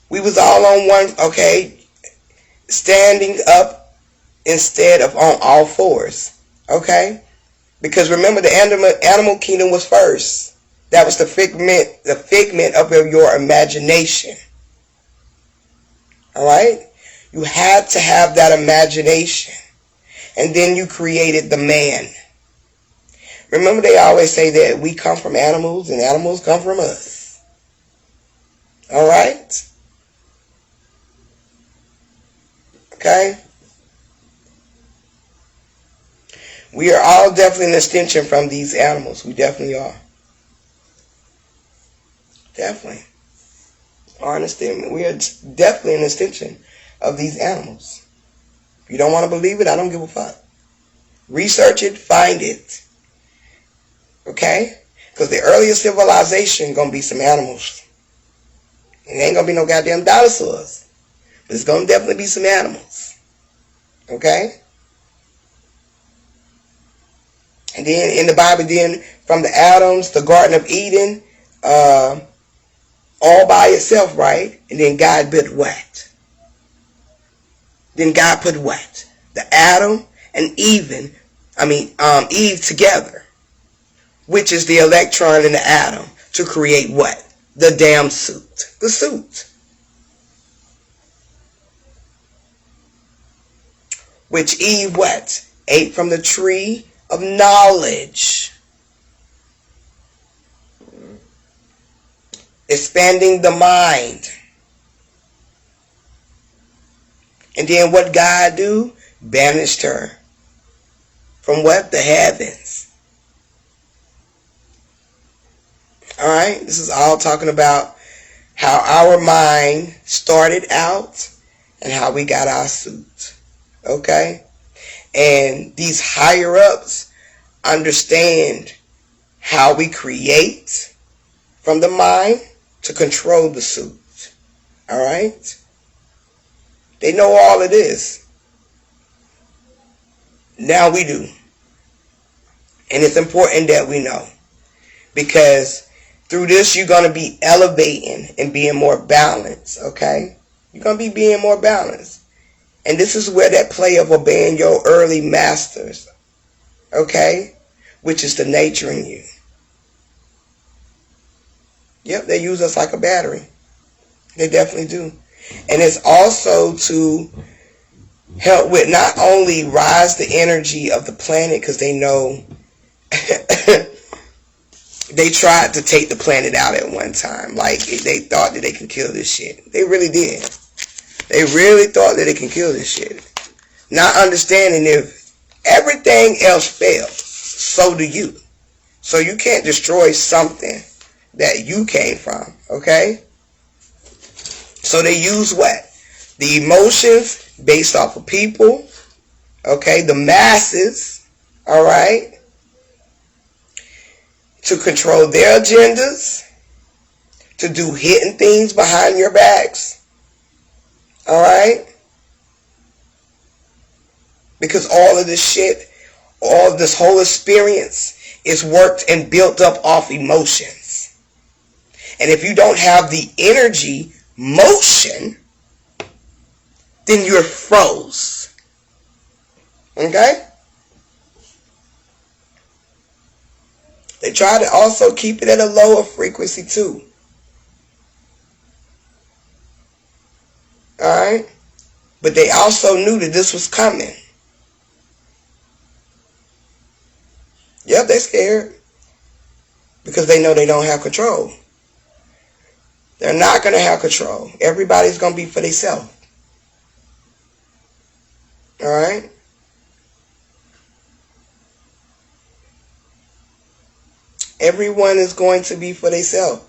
we was all on one. Okay, standing up instead of on all fours. Okay, because remember the animal kingdom was first. That was the figment of your imagination. Alright? You had to have that imagination. And then you created the man. Remember they always say that we come from animals and animals come from us. Alright? Okay? We are all definitely an extension from these animals. We definitely are. Definitely. We are definitely an extension of these animals. If you don't want to believe it, I don't give a fuck. Research it, find it. Okay? Because the earliest civilization going to be some animals. It ain't going to be no goddamn dinosaurs. But it's going to definitely be some animals. Okay? And then in the Bible, then from the Adams, the Garden of Eden, all by itself, right? And then God put what? Then God put what? The Adam and Eve together, which is the electron in the atom, to create what? The damn suit. The suit. Which Eve what? Ate from the tree of knowledge. Expanding the mind. And then what God do? Banished her. From what? The heavens. Alright? This is all talking about how our mind started out and how we got our suit. Okay? And these higher ups understand how we create from the mind to control the suit. Alright? They know all of this. Now we do. And it's important that we know. Because through this you're going to be elevating and being more balanced. Okay? You're going to be being more balanced. And this is where that play of obeying your early masters. Okay? Which is the nature in you. Yep, they use us like a battery. They definitely do. And it's also to help with not only rise the energy of the planet, because they know they tried to take the planet out at one time. Like, they thought that they could kill this shit. They really did. They really thought that they can kill this shit. Not understanding if Everything else failed. So do you. So you can't destroy something that you came from, okay? So they use what? The emotions based off of people, okay? The masses, all right? To control their agendas, to do hidden things behind your backs, all right? Because all of this shit, all of this whole experience is worked and built up off emotions. And if you don't have the energy motion, then you're froze. Okay? They try to also keep it at a lower frequency too. Alright? But they also knew that this was coming. Yep, they're scared. Because they know they don't have control. They're not going to have control. Everybody's going to be for themselves. Alright? Everyone is going to be for themselves.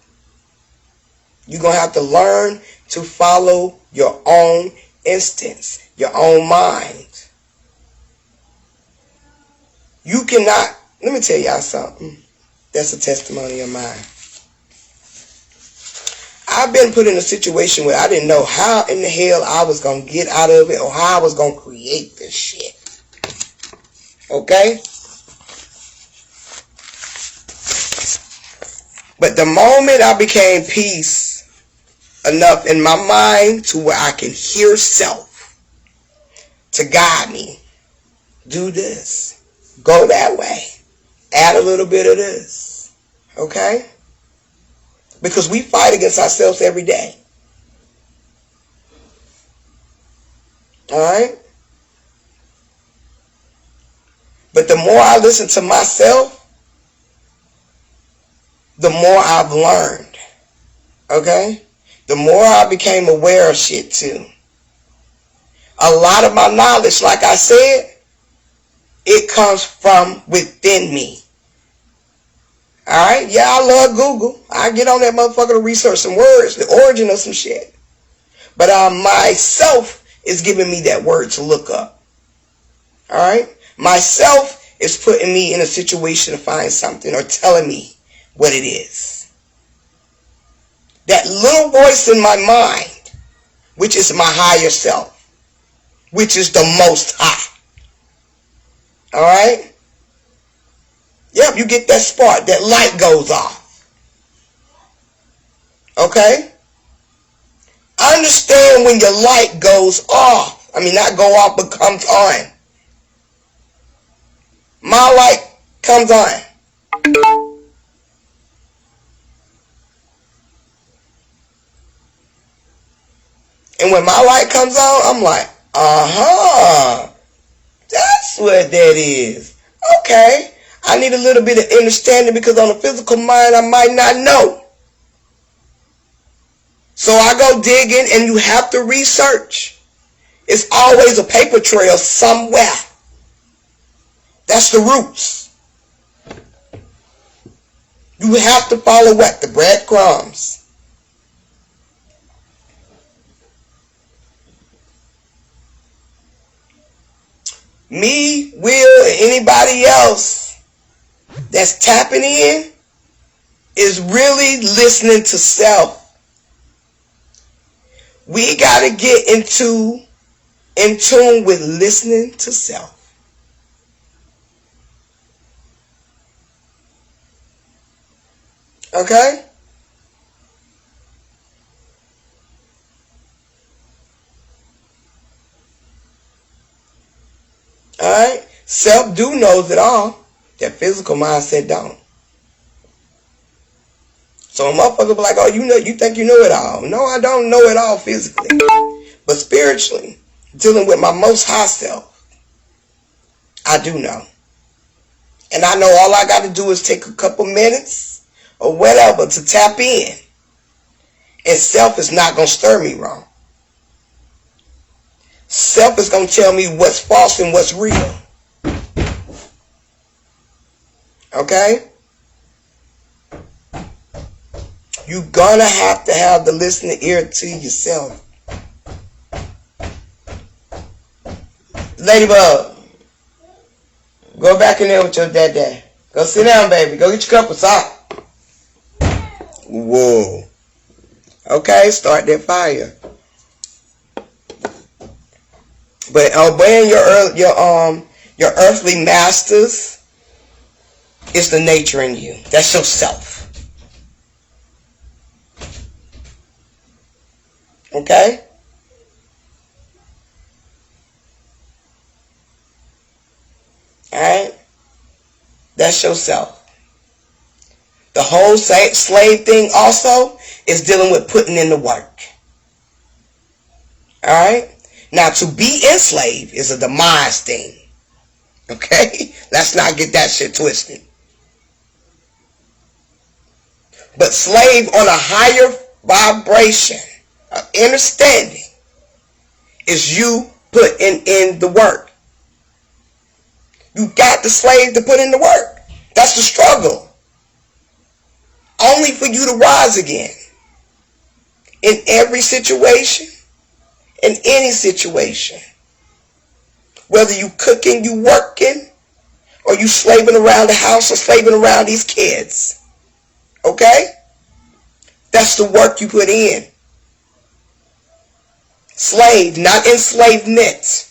You're going to have to learn to follow your own instincts, your own mind. You cannot, let me tell y'all something. That's a testimony of mine. I've been put in a situation where I didn't know how in the hell I was going to get out of it or how I was going to create this shit. Okay? But the moment I became peace enough in my mind to where I can hear self to guide me, do this, go that way, add a little bit of this, okay? Because we fight against ourselves every day. Alright? But the more I listen to myself, the more I've learned. Okay? The more I became aware of shit too. A lot of my knowledge, like I said, it comes from within me. Alright? Yeah, I love Google. I get on that motherfucker to research some words, the origin of some shit. But myself is giving me that word to look up. Alright? Myself is putting me in a situation to find something or telling me what it is. That little voice in my mind, which is my higher self, which is the most high. Alright? Yep, you get that spark, that light goes off. Okay? Understand when your light goes off. I mean, not go off, but comes on. My light comes on. And when my light comes on, I'm like, that's what that is. Okay. I need a little bit of understanding because on the physical mind, I might not know. So I go digging and you have to research. It's always a paper trail somewhere. That's the roots. You have to follow what? The breadcrumbs. Me, Will, and anybody else that's tapping in is really listening to self. We got to get in tune with listening to self. Okay? Alright? Self do knows it all. That physical mindset don't. So a motherfucker be like, oh, you think you know it all. No, I don't know it all physically. But spiritually, dealing with my most high self, I do know. And I know all I got to do is take a couple minutes or whatever to tap in. And self is not going to stir me wrong. Self is going to tell me what's false and what's real. Okay? You're gonna have to have the listening ear to yourself. Ladybug, go back in there with your dad. Go sit down, baby. Go get your cup of salt. Whoa. Okay, start that fire. But obeying your earthly masters is the nature in you. That's yourself. Okay? Alright? That's yourself. The whole slave thing also is dealing with putting in the work. Alright? Now, to be enslaved is a demise thing. Okay? Let's not get that shit twisted. But slave on a higher vibration of understanding is you putting in the work. You got the slave to put in the work. That's the struggle. Only for you to rise again. In every situation. In any situation. Whether you cooking, you working, or you slaving around the house or slaving around these kids. Okay? That's the work you put in. Slave, not enslavement.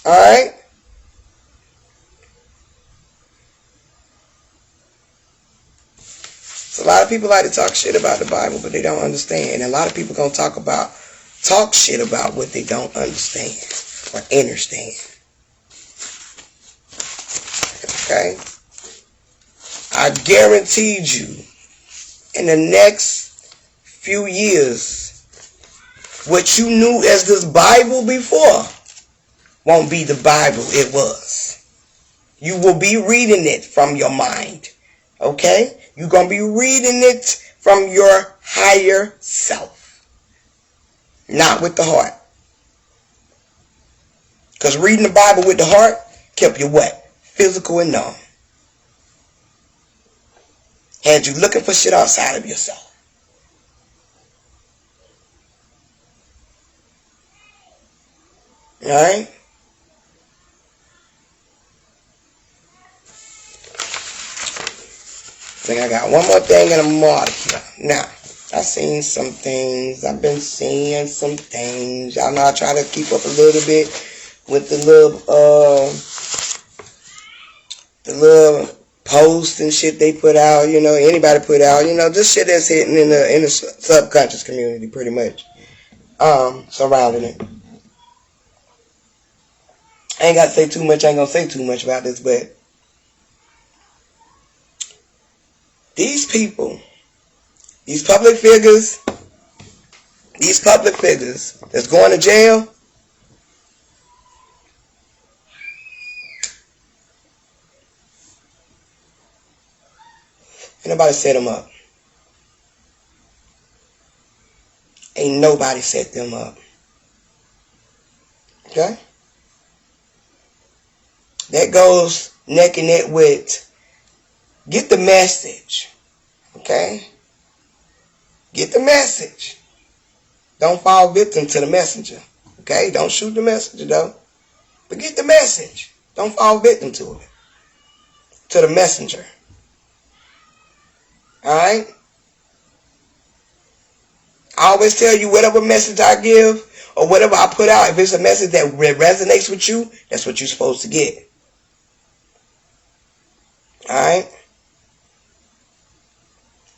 Alright? So a lot of people like to talk shit about the Bible, but they don't understand. And a lot of people gonna talk shit about what they don't understand or understand. Okay? I guaranteed you, in the next few years, what you knew as this Bible before won't be the Bible it was. You will be reading it from your mind. Okay? You're going to be reading it from your higher self. Not with the heart. Because reading the Bible with the heart kept you what? Physical and numb. Had you looking for shit outside of yourself. Alright? I think I got one more thing and I'm out of here. Now, I've seen some things. I've been seeing some things. Y'all know I try to keep up a little bit with the little posts and shit they put out. You know, anybody put out. You know, just shit that's hitting in the subconscious community, pretty much. Surrounding it. I ain't got to say too much. I ain't gonna say too much about this, but these people, these public figures that's going to jail, ain't nobody set them up. Ain't nobody set them up. Okay? That goes neck and neck with get the message. Okay? Get the message. Don't fall victim to the messenger. Okay? Don't shoot the messenger though. But get the message. Don't fall victim to it. To the messenger. Alright? I always tell you whatever message I give or whatever I put out, if it's a message that resonates with you, that's what you're supposed to get. Alright?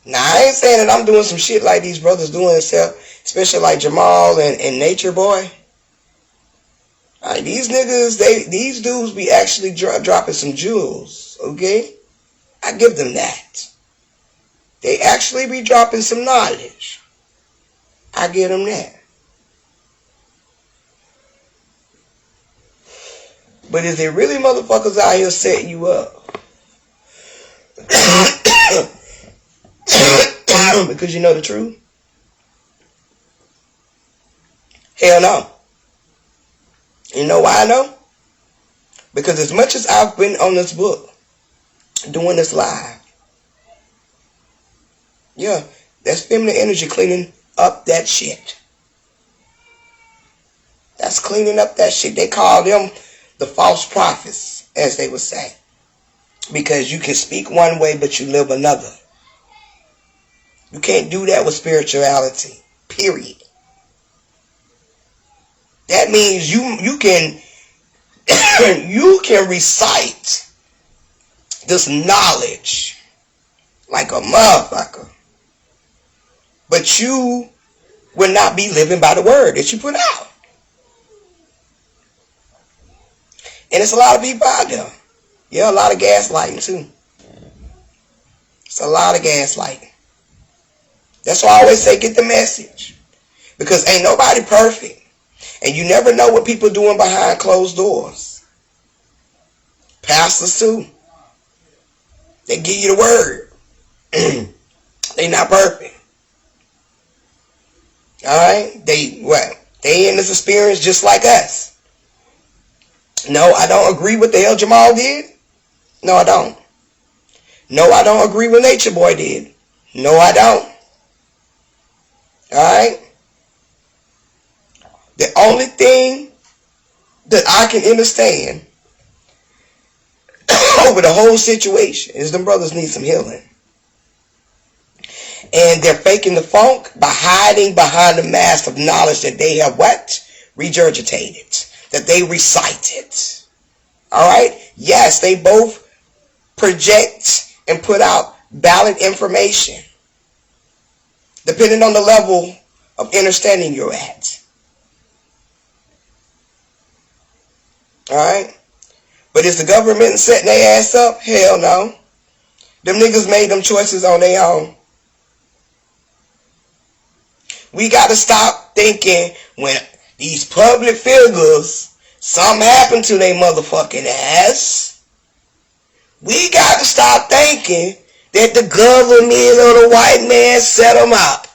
Now, I ain't saying that I'm doing some shit like these brothers doing, especially like Jamal and Nature Boy. Alright, these niggas, these dudes be actually dropping some jewels, okay? I give them that. They actually be dropping some knowledge. I give them that. But is there really motherfuckers out here setting you up? Because you know the truth? Hell no. You know why I know? Because as much as I've been on this book, doing this live, yeah, that's feminine energy cleaning up that shit. That's cleaning up that shit. They call them the false prophets, as they would say. Because you can speak one way, but you live another. You can't do that with spirituality. Period. That means you can you can recite this knowledge like a motherfucker, but you will not be living by the word that you put out. And it's a lot of people out there. Yeah, a lot of gaslighting too. It's a lot of gaslighting. That's why I always say get the message. Because ain't nobody perfect. And you never know what people doing behind closed doors. Pastors too. They give you the word. They not perfect. Alright? They in this experience just like us. No, I don't agree with the El Jamal did. No, I don't. No, I don't agree with Nature Boy did. No, I don't. Alright? The only thing that I can understand over the whole situation is them brothers need some healing. And they're faking the funk by hiding behind the mask of knowledge that they have what? Regurgitated. That they recited. Alright? Yes, they both project and put out valid information. Depending on the level of understanding you're at. Alright? But is the government setting their ass up? Hell no. Them niggas made them choices on their own. We gotta stop thinking when these public figures, something happened to their motherfucking ass. We gotta stop thinking that the government or the white man set them up.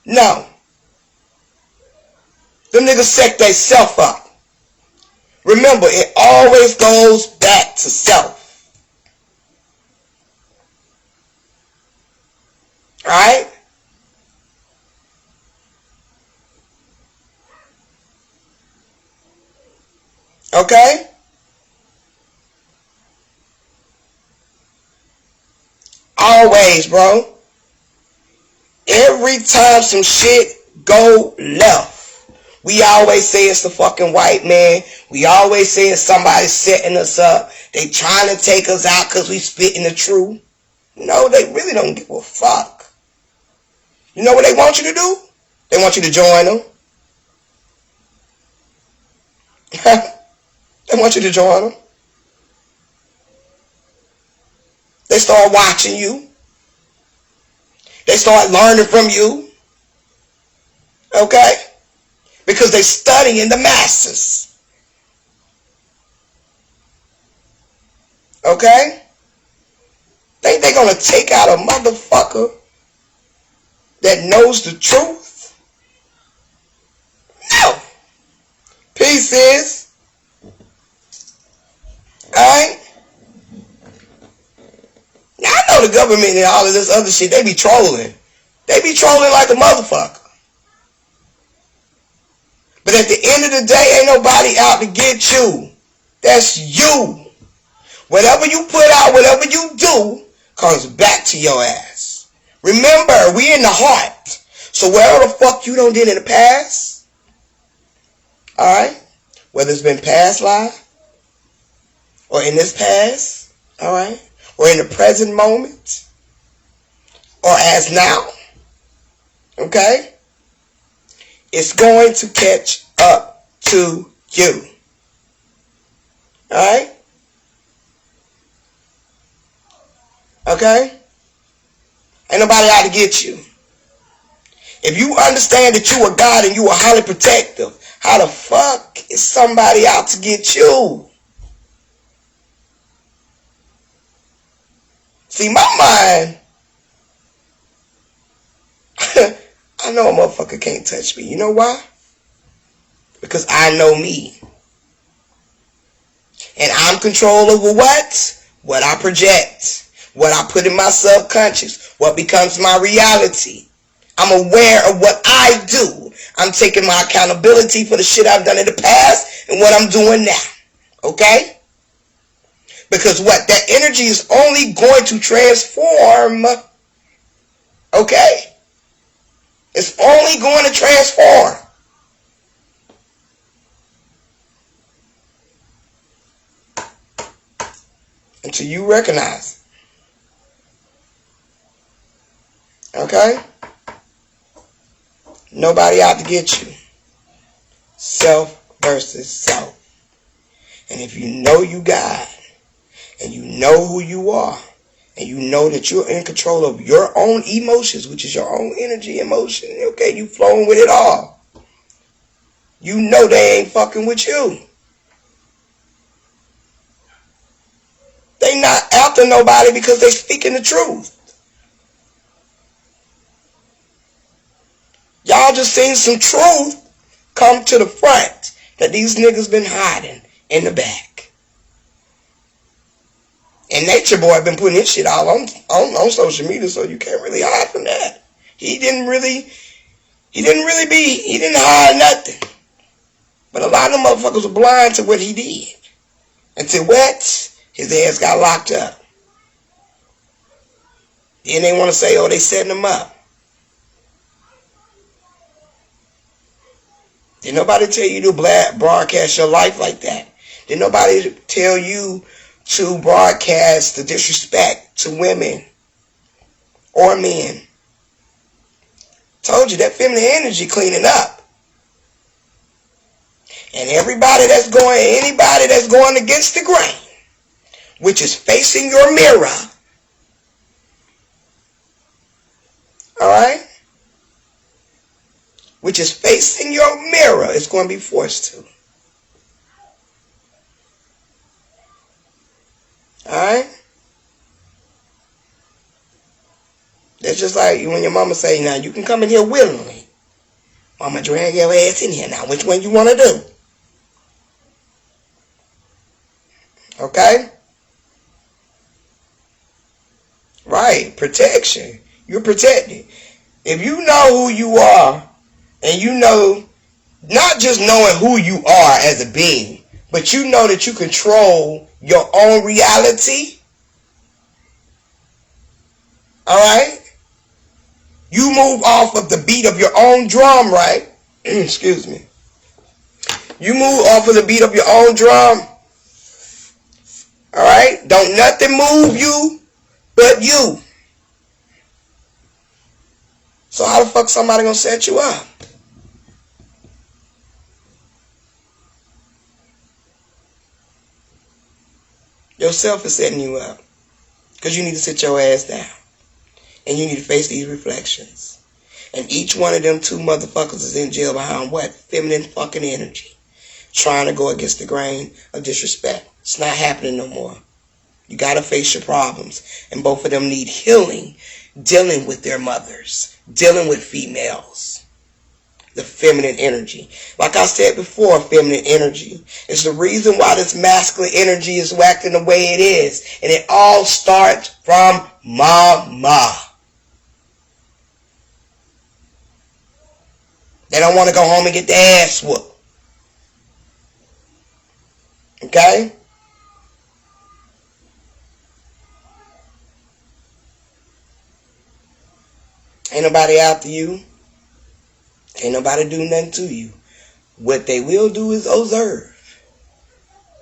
No. Them niggas set themselves up. Remember, it always goes back to self. Alright? Okay? Always, bro. Every time some shit go left, we always say it's the fucking white man. We always say it's somebody setting us up. They trying to take us out because we spitting the truth. No, they really don't give a fuck. You know what they want you to do? They want you to join them. They want you to join them. They start watching you. They start learning from you. Okay? Because they studying the masses. Okay? Think they gonna take out a motherfucker that knows the truth? No. Pieces. Alright? Now I know the government and all of this other shit, they be trolling. They be trolling like a motherfucker. But at the end of the day, ain't nobody out to get you. That's you. Whatever you put out, whatever you do, comes back to your ass. Remember, we in the heart. So whatever the fuck you done did in the past, alright, whether it's been past life, or in this past, alright, or in the present moment, or as now, okay, it's going to catch up to you. Alright? Okay? Ain't nobody out to get you. If you understand that you are God and you are highly protective, how the fuck is somebody out to get you? See, my mind, I know a motherfucker can't touch me. You know why? Because I know me. And I'm control over what? What I project. What I put in my subconscious. What becomes my reality. I'm aware of what I do. I'm taking my accountability for the shit I've done in the past and what I'm doing now. Okay? Because what? That energy is only going to transform. Okay? It's only going to transform. Until you recognize. Okay? Nobody out to get you. Self versus self. And if you know you God, and you know who you are, and you know that you're in control of your own emotions, which is your own energy, emotion, okay, you flowing with it all. You know they ain't fucking with you. They not after nobody because they speaking the truth. Y'all just seen some truth come to the front that these niggas been hiding in the back. And Nature Boy been putting his shit all on social media, so you can't really hide from that. He didn't hide nothing. But a lot of them motherfuckers were blind to what he did. Until what? His ass got locked up. Then they want to say, oh, they setting him up. Did nobody tell you to broadcast your life like that? Did nobody tell you to broadcast the disrespect to women or men? Told you that feminine energy cleaning up. And anybody that's going against the grain, which is facing your mirror, alright? Which is facing your mirror, is going to be forced to. Alright? That's just like when your mama say, now you can come in here willingly. Mama drag your ass in here. Now which one you want to do? Okay? Right. Protection. You're protected. If you know who you are, and you know, not just knowing who you are as a being, but you know that you control your own reality. Alright? You move off of the beat of your own drum, right? Excuse me. You move off of the beat of your own drum. Alright? Don't nothing move you but you. So how the fuck somebody gonna set you up? Yourself is setting you up. Because you need to sit your ass down. And you need to face these reflections. And each one of them two motherfuckers is in jail behind what? Feminine fucking energy. Trying to go against the grain of disrespect. It's not happening no more. You gotta face your problems. And both of them need healing. Dealing with their mothers. Dealing with females. The feminine energy. Like I said before, feminine energy is the reason why this masculine energy is acting the way it is. And it all starts from mama. They don't want to go home and get their ass whooped. Okay? Ain't nobody after you. Ain't nobody do nothing to you. What they will do is observe.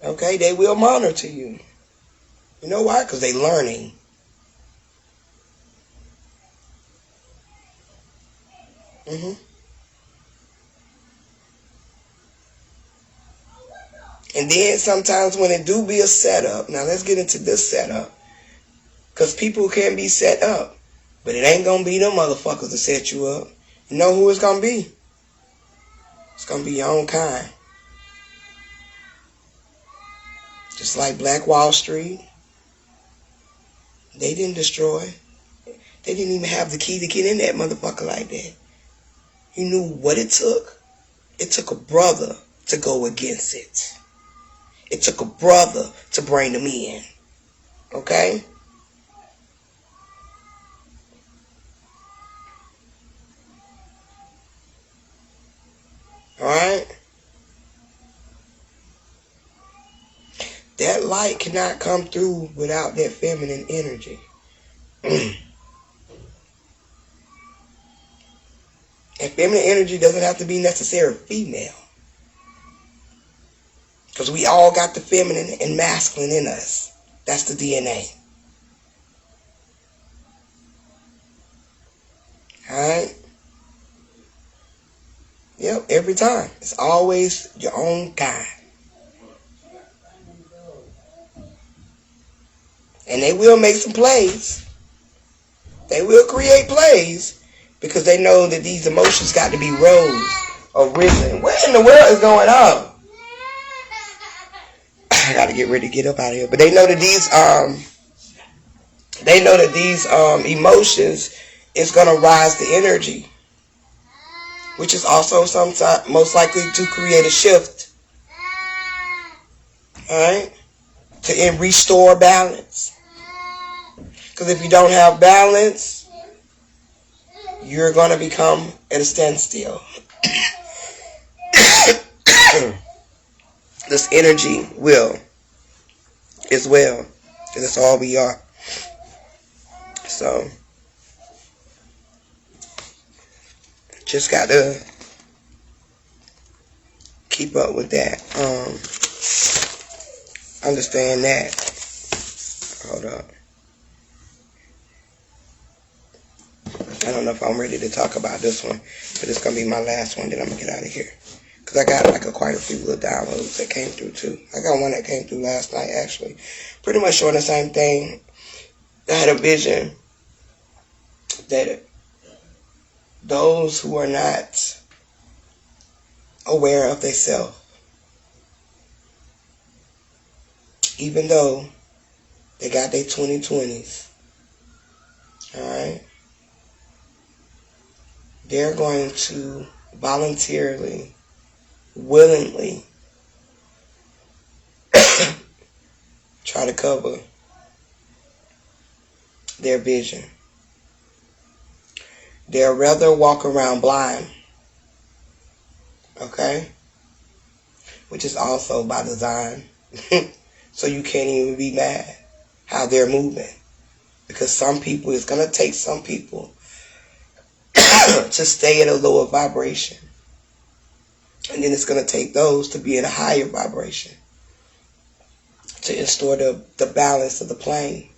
Okay? They will monitor you. You know why? Because they learning. And then sometimes when it do be a setup, now let's get into this setup. Because people can be set up. But it ain't going to be them motherfuckers to set you up. You know who it's going to be? It's going to be your own kind. Just like Black Wall Street. They didn't destroy. They didn't even have the key to get in that motherfucker like that. You knew what it took. It took a brother to go against it. It took a brother to bring them in. Okay? Alright? That light cannot come through without that feminine energy. And feminine energy doesn't have to be necessarily female. Because we all got the feminine and masculine in us. That's the DNA. Alright? Yep, every time. It's always your own kind. And they will make some plays. They will create plays because they know that these emotions got to be rose or risen. What in the world is going on? I got to get ready to get up out of here. But they know that these emotions is going to rise the energy, which is also sometimes most likely to create a shift. Alright? To restore balance. Because if you don't have balance, you're going to become at a standstill. This energy will as well. Because that's all we are. So, just got to keep up with that. Understand that. Hold up. I don't know if I'm ready to talk about this one, but it's going to be my last one, then I'm going to get out of here. Because I got like quite a few little downloads that came through too. I got one that came through last night actually. Pretty much showing the same thing. I had a vision that those who are not aware of themselves, even though they got their 2020s, alright, they're going to voluntarily, willingly try to cover their vision. They'll rather walk around blind, okay? Which is also by design. So you can't even be mad how they're moving. Because some people, it's going to take some people to stay at a lower vibration. And then it's going to take those to be at a higher vibration to restore the balance of the plane.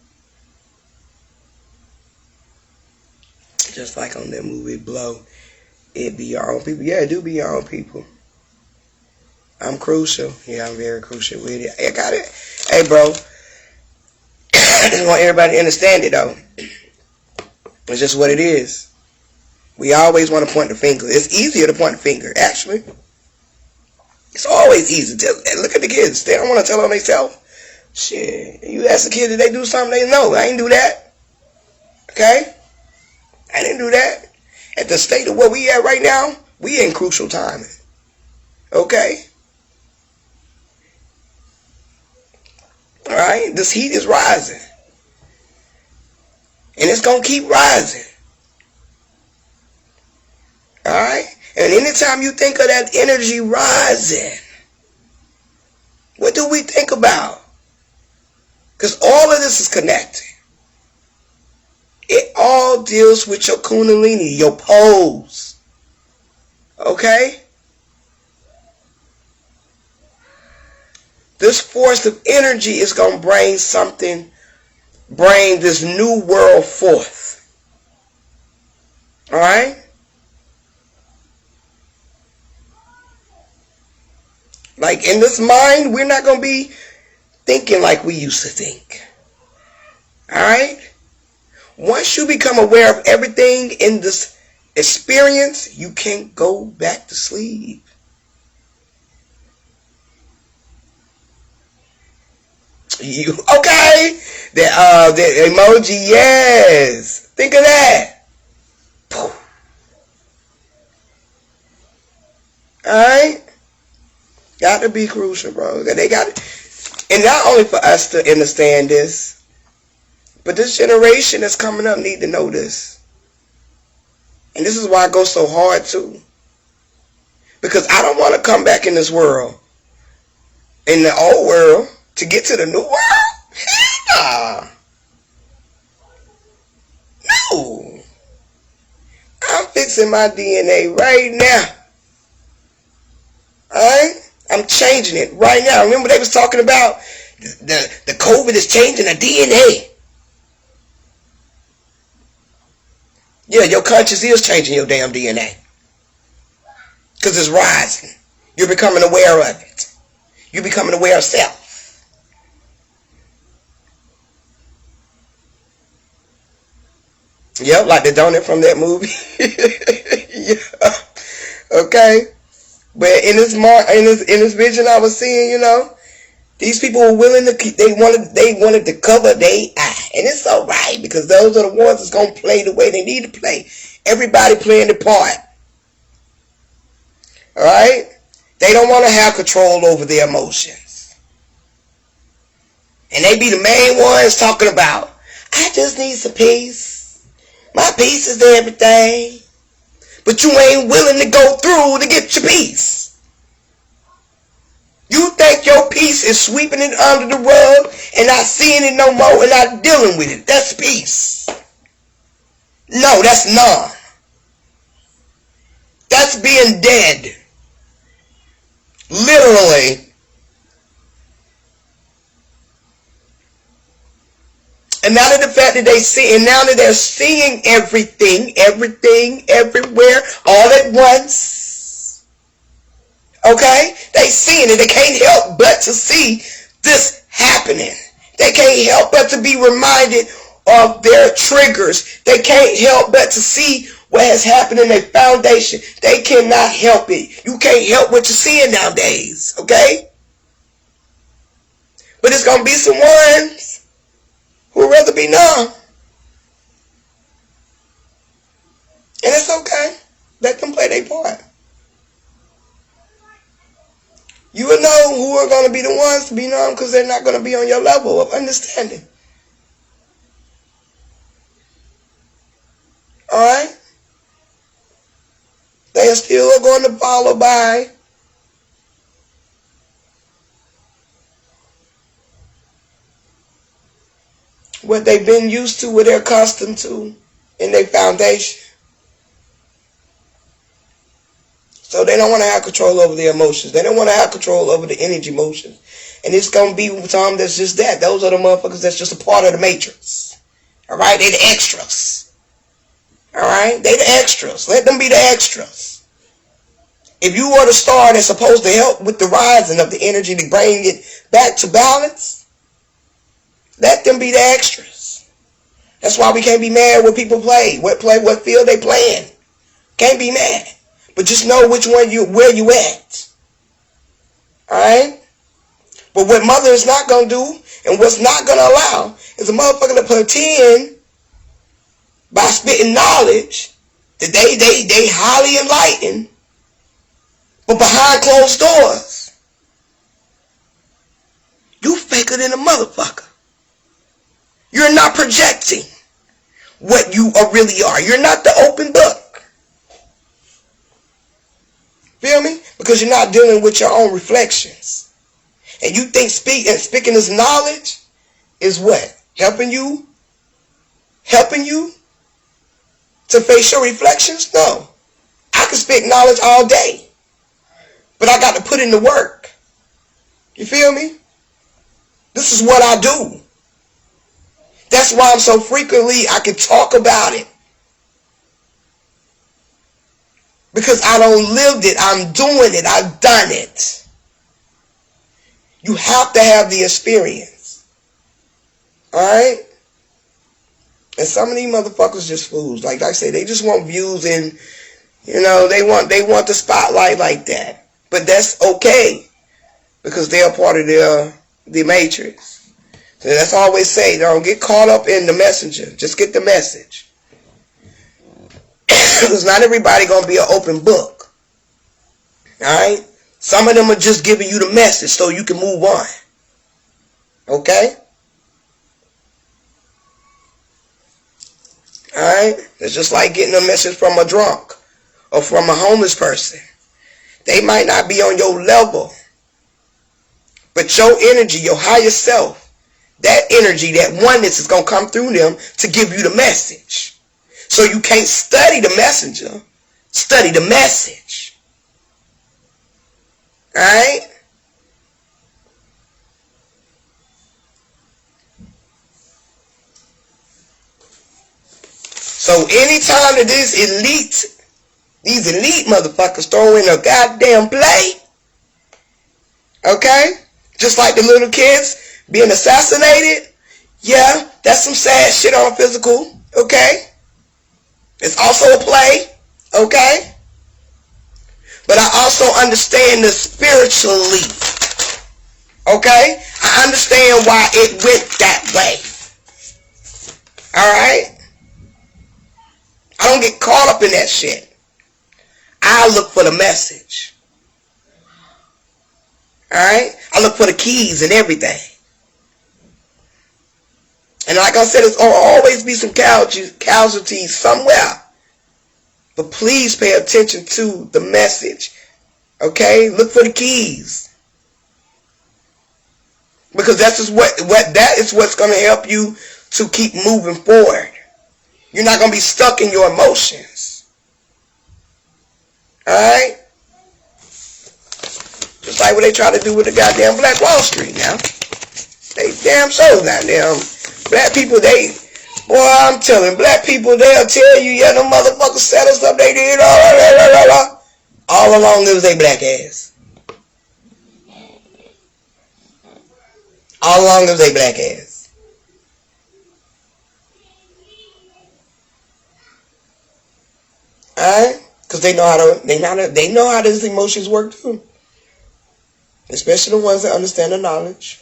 Just like on that movie Blow, it be your own people. Yeah, it do be your own people. I'm crucial. Yeah, I'm very crucial with it. I got it. Hey, bro. I just want everybody to understand it, though. It's just what it is. We always want to point the finger. It's easier to point the finger, actually. It's always easy. Look at the kids. They don't want to tell on themselves. Shit. You ask the kids, did they do something? They know. I ain't do that. Okay? I didn't do that. At the state of where we at right now, we in crucial timing. Okay? Alright? This heat is rising. And it's going to keep rising. Alright? And anytime you think of that energy rising, what do we think about? Because all of this is connected. It all deals with your kundalini, your pose. Okay? This force of energy is going to bring this new world forth. Alright? Like in this mind, we're not going to be thinking like we used to think. Alright? Once you become aware of everything in this experience, you can't go back to sleep. Okay? The emoji, yes. Think of that. Alright? Got to be crucial, bro. They got it. And not only for us to understand this, but this generation that's coming up need to know this. And this is why I go so hard too. Because I don't want to come back in this world, in the old world, to get to the new world. No. I'm fixing my DNA right now. Alright? I'm changing it right now. Remember they was talking about the COVID is changing the DNA. Yeah, your conscience is changing your damn DNA. Because it's rising. You're becoming aware of it. You're becoming aware of self. Yep, like the donut from that movie. Yeah. Okay. But in this vision I was seeing, you know, these people were willing to they wanted to cover their eye. And it's alright, because those are the ones that's gonna play the way they need to play. Everybody playing the part. Alright? They don't want to have control over their emotions. And they be the main ones talking about, I just need some peace. My peace is everything. But you ain't willing to go through to get your peace. You think your peace is sweeping it under the rug and not seeing it no more and not dealing with it. That's peace. No, that's none. That's being dead. Literally. And now that the fact that they see, and now that they're seeing everything, everywhere, all at once. Okay? They seeing it. They can't help but to see this happening. They can't help but to be reminded of their triggers. They can't help but to see what has happened in their foundation. They cannot help it. You can't help what you're seeing nowadays. Okay? But it's going to be some ones who would rather be numb. And it's okay. Let them play their part. You will know who are going to be the ones to be numb, because they're not going to be on your level of understanding. Alright? They are still going to follow by what they've been used to, what they're accustomed to in their foundation. So they don't want to have control over their emotions. They don't want to have control over the energy motions. And it's going to be some that's just that. Those are the motherfuckers that's just a part of the matrix. Alright? They the extras. Alright? They the extras. Let them be the extras. If you are the star that's supposed to help with the rising of the energy to bring it back to balance, let them be the extras. That's why we can't be mad when people play. What field they playing. Can't be mad. But just know which one where you at. Alright? But what mother is not going to do, and what's not going to allow, is a motherfucker to pretend by spitting knowledge that they highly enlightened, but behind closed doors, you faker than a motherfucker. You're not projecting what you really are. You're not the open book. Feel me? Because you're not dealing with your own reflections. And you think speaking this knowledge is what? Helping you to face your reflections? No. I can speak knowledge all day, but I got to put in the work. You feel me? This is what I do. That's why I'm so frequently I can talk about it. Because I don't lived it. I'm doing it. I've done it. You have to have the experience. Alright? And some of these motherfuckers just fools. Like I say, they just want views and, you know, they want the spotlight like that. But that's okay. Because they're part of the matrix. So that's all I always say. Don't get caught up in the messenger. Just get the message. Because not everybody going to be an open book. Alright? Some of them are just giving you the message so you can move on. Okay? Alright? It's just like getting a message from a drunk or from a homeless person. They might not be on your level, but your energy, your higher self, that energy, that oneness is going to come through them to give you the message. So you can't study the messenger. Study the message. Alright? So anytime that these elite motherfuckers throw in a goddamn play, okay? Just like the little kids being assassinated, yeah, that's some sad shit on a physical, okay? It's also a play, okay? But I also understand the spiritually, okay? I understand why it went that way. Alright? I don't get caught up in that shit. I look for the message. Alright? I look for the keys and everything. And like I said, there's always be some casualties somewhere. But please pay attention to the message. Okay? Look for the keys. Because that is what's going to help you to keep moving forward. You're not going to be stuck in your emotions. Alright? Just like what they try to do with the goddamn Black Wall Street now. They damn so goddamn black people, boy, I'm telling black people, they'll tell you, yeah, them motherfuckers set us up, they did all along it was they black ass. All along it was they black ass. Alright? Because they know how these emotions work too. Especially the ones that understand the knowledge.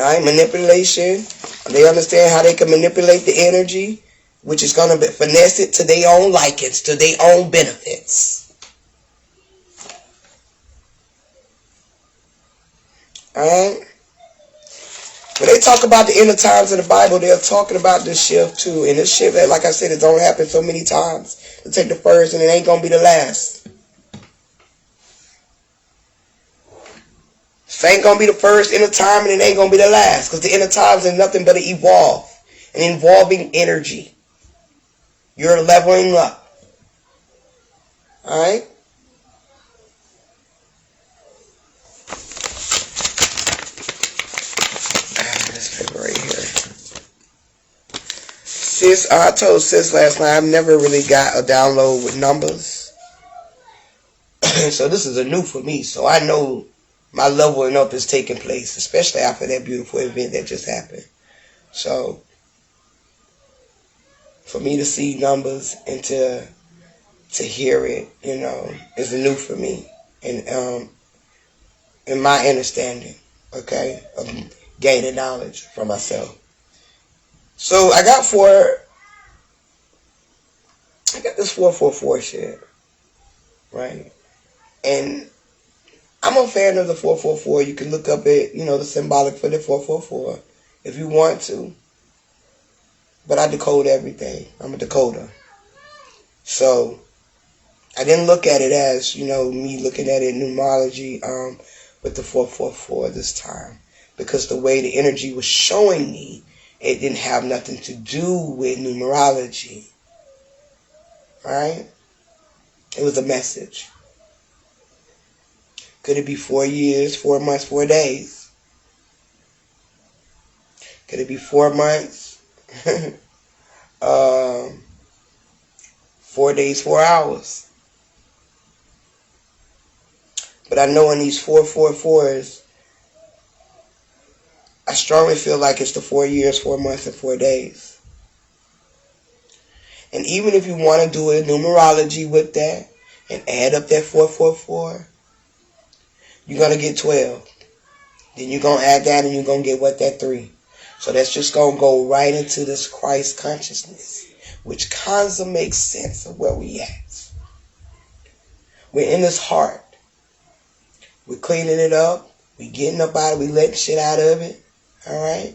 Alright? Manipulation. They understand how they can manipulate the energy, which is going to finesse it to their own likings, to their own benefits. Alright? When they talk about the end of times in the Bible, they're talking about this shift too. And this shift, like I said, it don't happen so many times. It'll take the first and it ain't going to be the last. It ain't going to be the first end of time and it ain't going to be the last. Because the end of times is nothing but an evolve. An evolving energy. You're leveling up. Alright? This paper right here. Sis, I told Sis last night I've never really got a download with numbers. So this is a new for me. So I know my leveling up is taking place, especially after that beautiful event that just happened. So for me to see numbers and to hear it, is new for me. And in my understanding, okay, of gaining knowledge for myself. So I got this 444 shit, right? And I'm a fan of the 444. You can look up it, the symbolic for the 444 if you want to. But I decode everything. I'm a decoder. So I didn't look at it as, me looking at it in numerology with the 444 this time. Because the way the energy was showing me, it didn't have nothing to do with numerology. Right? It was a message. Could it be 4 years, 4 months, 4 days? Could it be 4 months? 4 days, 4 hours. But I know in these 444s, I strongly feel like it's the 4 years, 4 months, and 4 days. And even if you want to do a numerology with that and add up that 444, you're going to get 12. Then you're going to add that and you're going to get that 3. So that's just going to go right into this Christ consciousness, which kind of makes sense of where we at. We're in this heart. We're cleaning it up. We getting up out of it. We letting shit out of it. All right.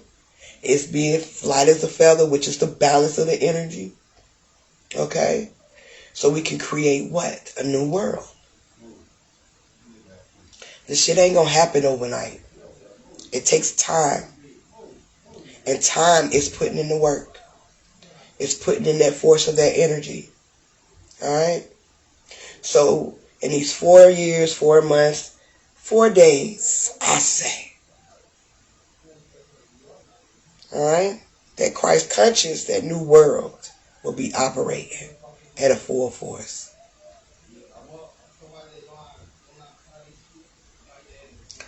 It's being light as a feather, which is the balance of the energy. Okay. So we can create what? A new world. This shit ain't gonna happen overnight. It takes time. And time is putting in the work. It's putting in that force of that energy. Alright? So, in these 4 years, 4 months, 4 days, I say. Alright? That Christ conscious, that new world will be operating at a full force.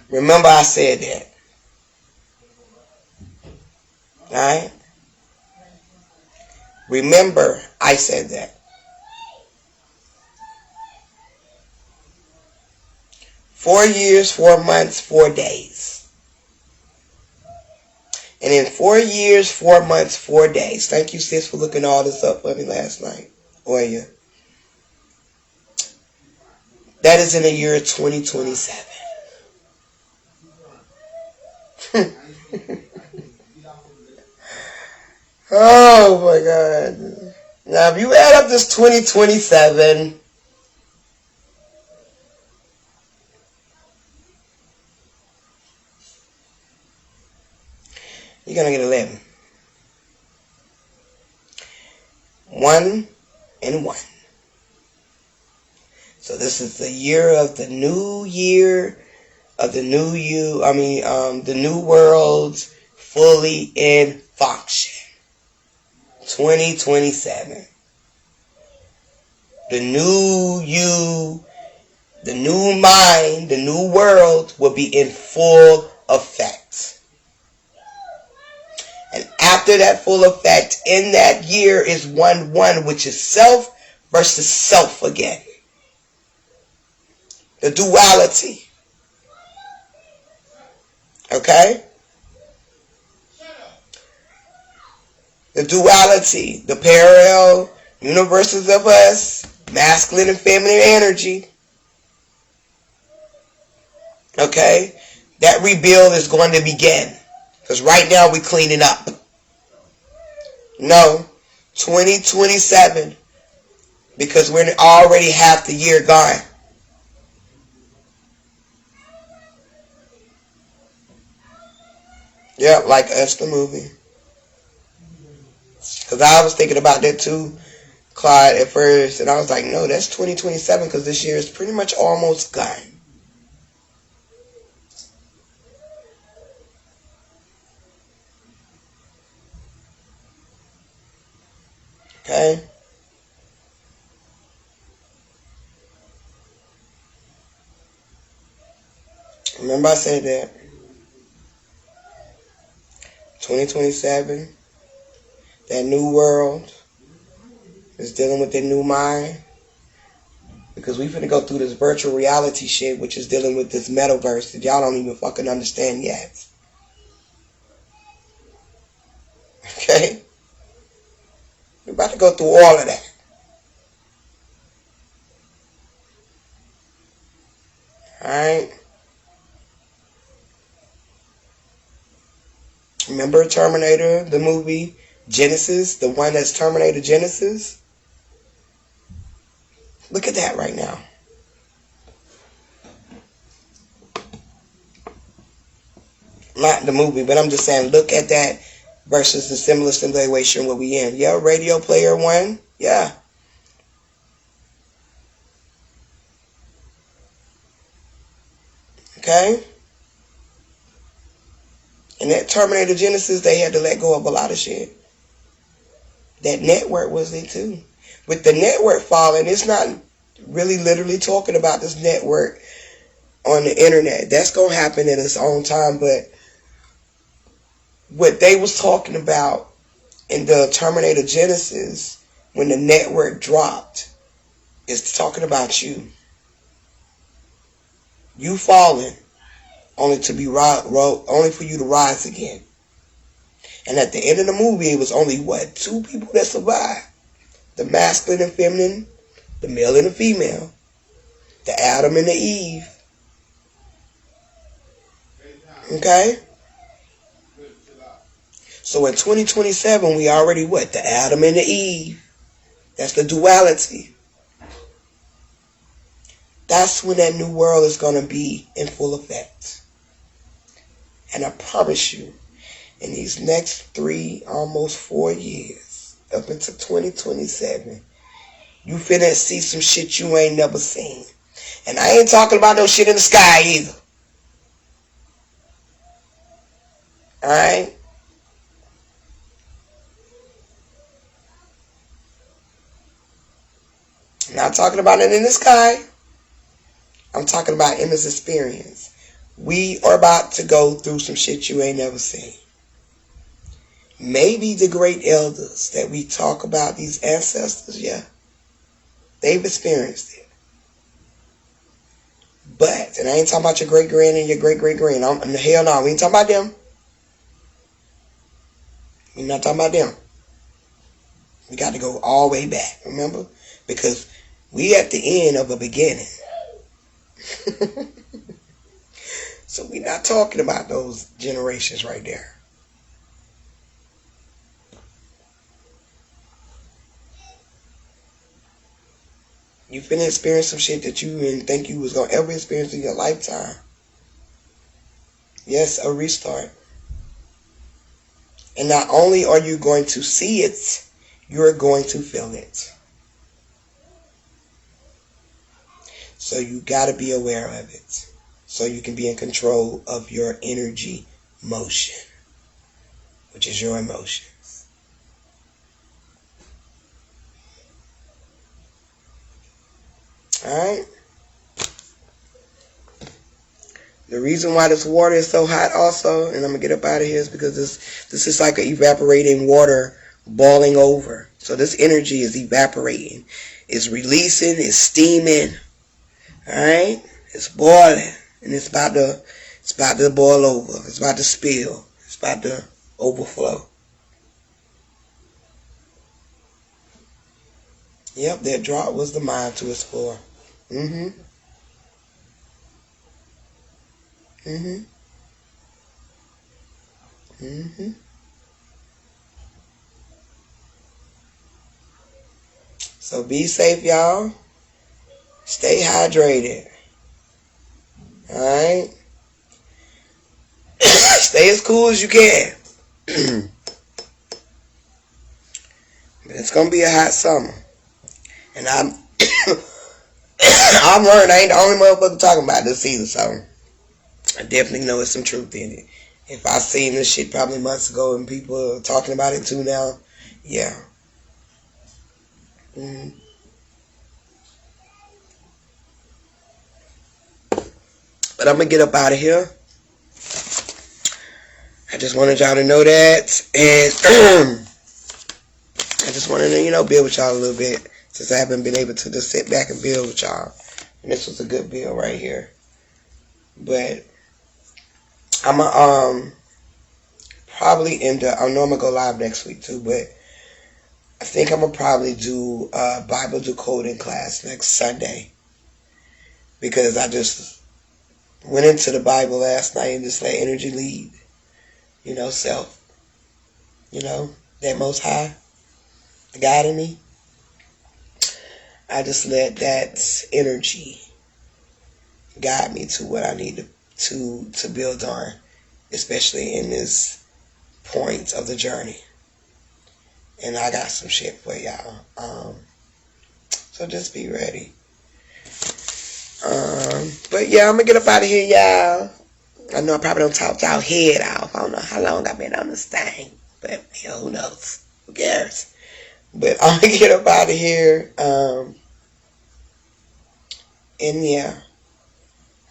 Remember I said that. Alright? Remember I said that. 4 years, 4 months, 4 days. And in 4 years, 4 months, 4 days. Thank you, sis, for looking all this up for me last night. Oya. That is in the year 2027. Oh my God. Now if you add up this 2027, you're going to get 11. 1 and 1. So this is the year of the new year, of the new you, the new world fully in function. 2027. The new you, the new mind, the new world will be in full effect. And after that full effect, in that year is 1-1, which is self versus self again. The duality. Okay? The duality, the parallel universes of us, masculine and feminine energy. Okay? That rebuild is going to begin. Because right now we're cleaning up. No, 2027. Because we're already half the year gone. Yeah, like Us the movie. Because I was thinking about that too, Clyde, at first. And I was like, no, that's 2027 because this year is pretty much almost gone. Okay? Remember I said that. 2027. That new world is dealing with that new mind. Because we finna go through this virtual reality shit, which is dealing with this metaverse that y'all don't even fucking understand yet. Okay? We're about to go through all of that. Alright? Remember Terminator, the movie Genesis, the one that's Terminator Genesis? Look at that right now. Not the movie, but I'm just saying, look at that versus the similar simulation where we in. Yeah, Radio Player One. Yeah. Okay? In that Terminator Genesis, they had to let go of a lot of shit. That network was it too. With the network falling, it's not really literally talking about this network on the internet. That's going to happen in its own time, but what they was talking about in the Terminator Genesis when the network dropped is talking about you. You falling only to be only for you to rise again. And at the end of the movie, it was only what? 2 people that survived. The masculine and feminine, the male and the female, the Adam and the Eve. Okay? So in 2027, we already what? The Adam and the Eve. That's the duality. That's when that new world is going to be in full effect. And I promise you, in these next 3, almost 4 years, up into 2027, you finna see some shit you ain't never seen. And I ain't talking about no shit in the sky either. Alright? I'm not talking about it in the sky. I'm talking about in this experience. We are about to go through some shit you ain't never seen. Maybe the great elders that we talk about, these ancestors, yeah, they've experienced it. But, and I ain't talking about your great-grand and your great-great-grand. Hell no, we ain't talking about them. We're not talking about them. We got to go all the way back, remember? Because we at the end of a beginning. So we're not talking about those generations right there. You finna experience some shit that you didn't think you was going to ever experience in your lifetime. Yes, a restart. And not only are you going to see it, you're going to feel it. So you got to be aware of it. So you can be in control of your energy motion, which is your emotions. Alright? The reason why this water is so hot also, and I'm going to get up out of here, is because this is like an evaporating water boiling over. So this energy is evaporating. It's releasing, it's steaming. Alright? It's boiling. And it's about to boil over. It's about to spill. It's about to overflow. Yep, that drought was the mind to explore. Mm-hmm. Mm-hmm. Mm-hmm. So be safe, y'all. Stay hydrated. Alright? Stay as cool as you can. It's gonna be a hot summer. And I'm learning I ain't the only motherfucker talking about this either, so I definitely know there's some truth in it. If I seen this shit probably months ago and people are talking about it too now, yeah. Mm-hmm. But I'm gonna get up out of here. I just wanted y'all to know that, and I just wanted to, build with y'all a little bit, since I haven't been able to just sit back and build with y'all. And this was a good build right here. But I'm gonna probably end up, I know I'm gonna go live next week too, but I think I'm gonna probably do a Bible decoding class next Sunday, because I just went into the Bible last night and just let energy lead. Self. That Most High, the God in me. I just let that energy guide me to what I need to build on, especially in this point of the journey. And I got some shit for y'all. So just be ready. But yeah, I'm gonna get up out of here, y'all. I know I probably don't talk y'all head off. I don't know how long I've been on this thing, but hell, who knows? Who cares? But I'm gonna get up out of here. And yeah,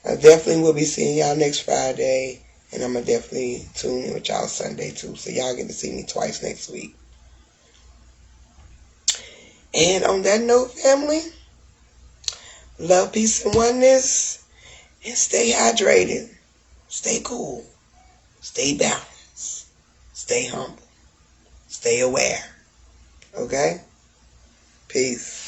I definitely will be seeing y'all next Friday, and I'm gonna definitely tune in with y'all Sunday too, so y'all get to see me twice next week. And on that note, family, love, peace, and oneness, and stay hydrated, stay cool, stay balanced, stay humble, stay aware. Okay? Peace.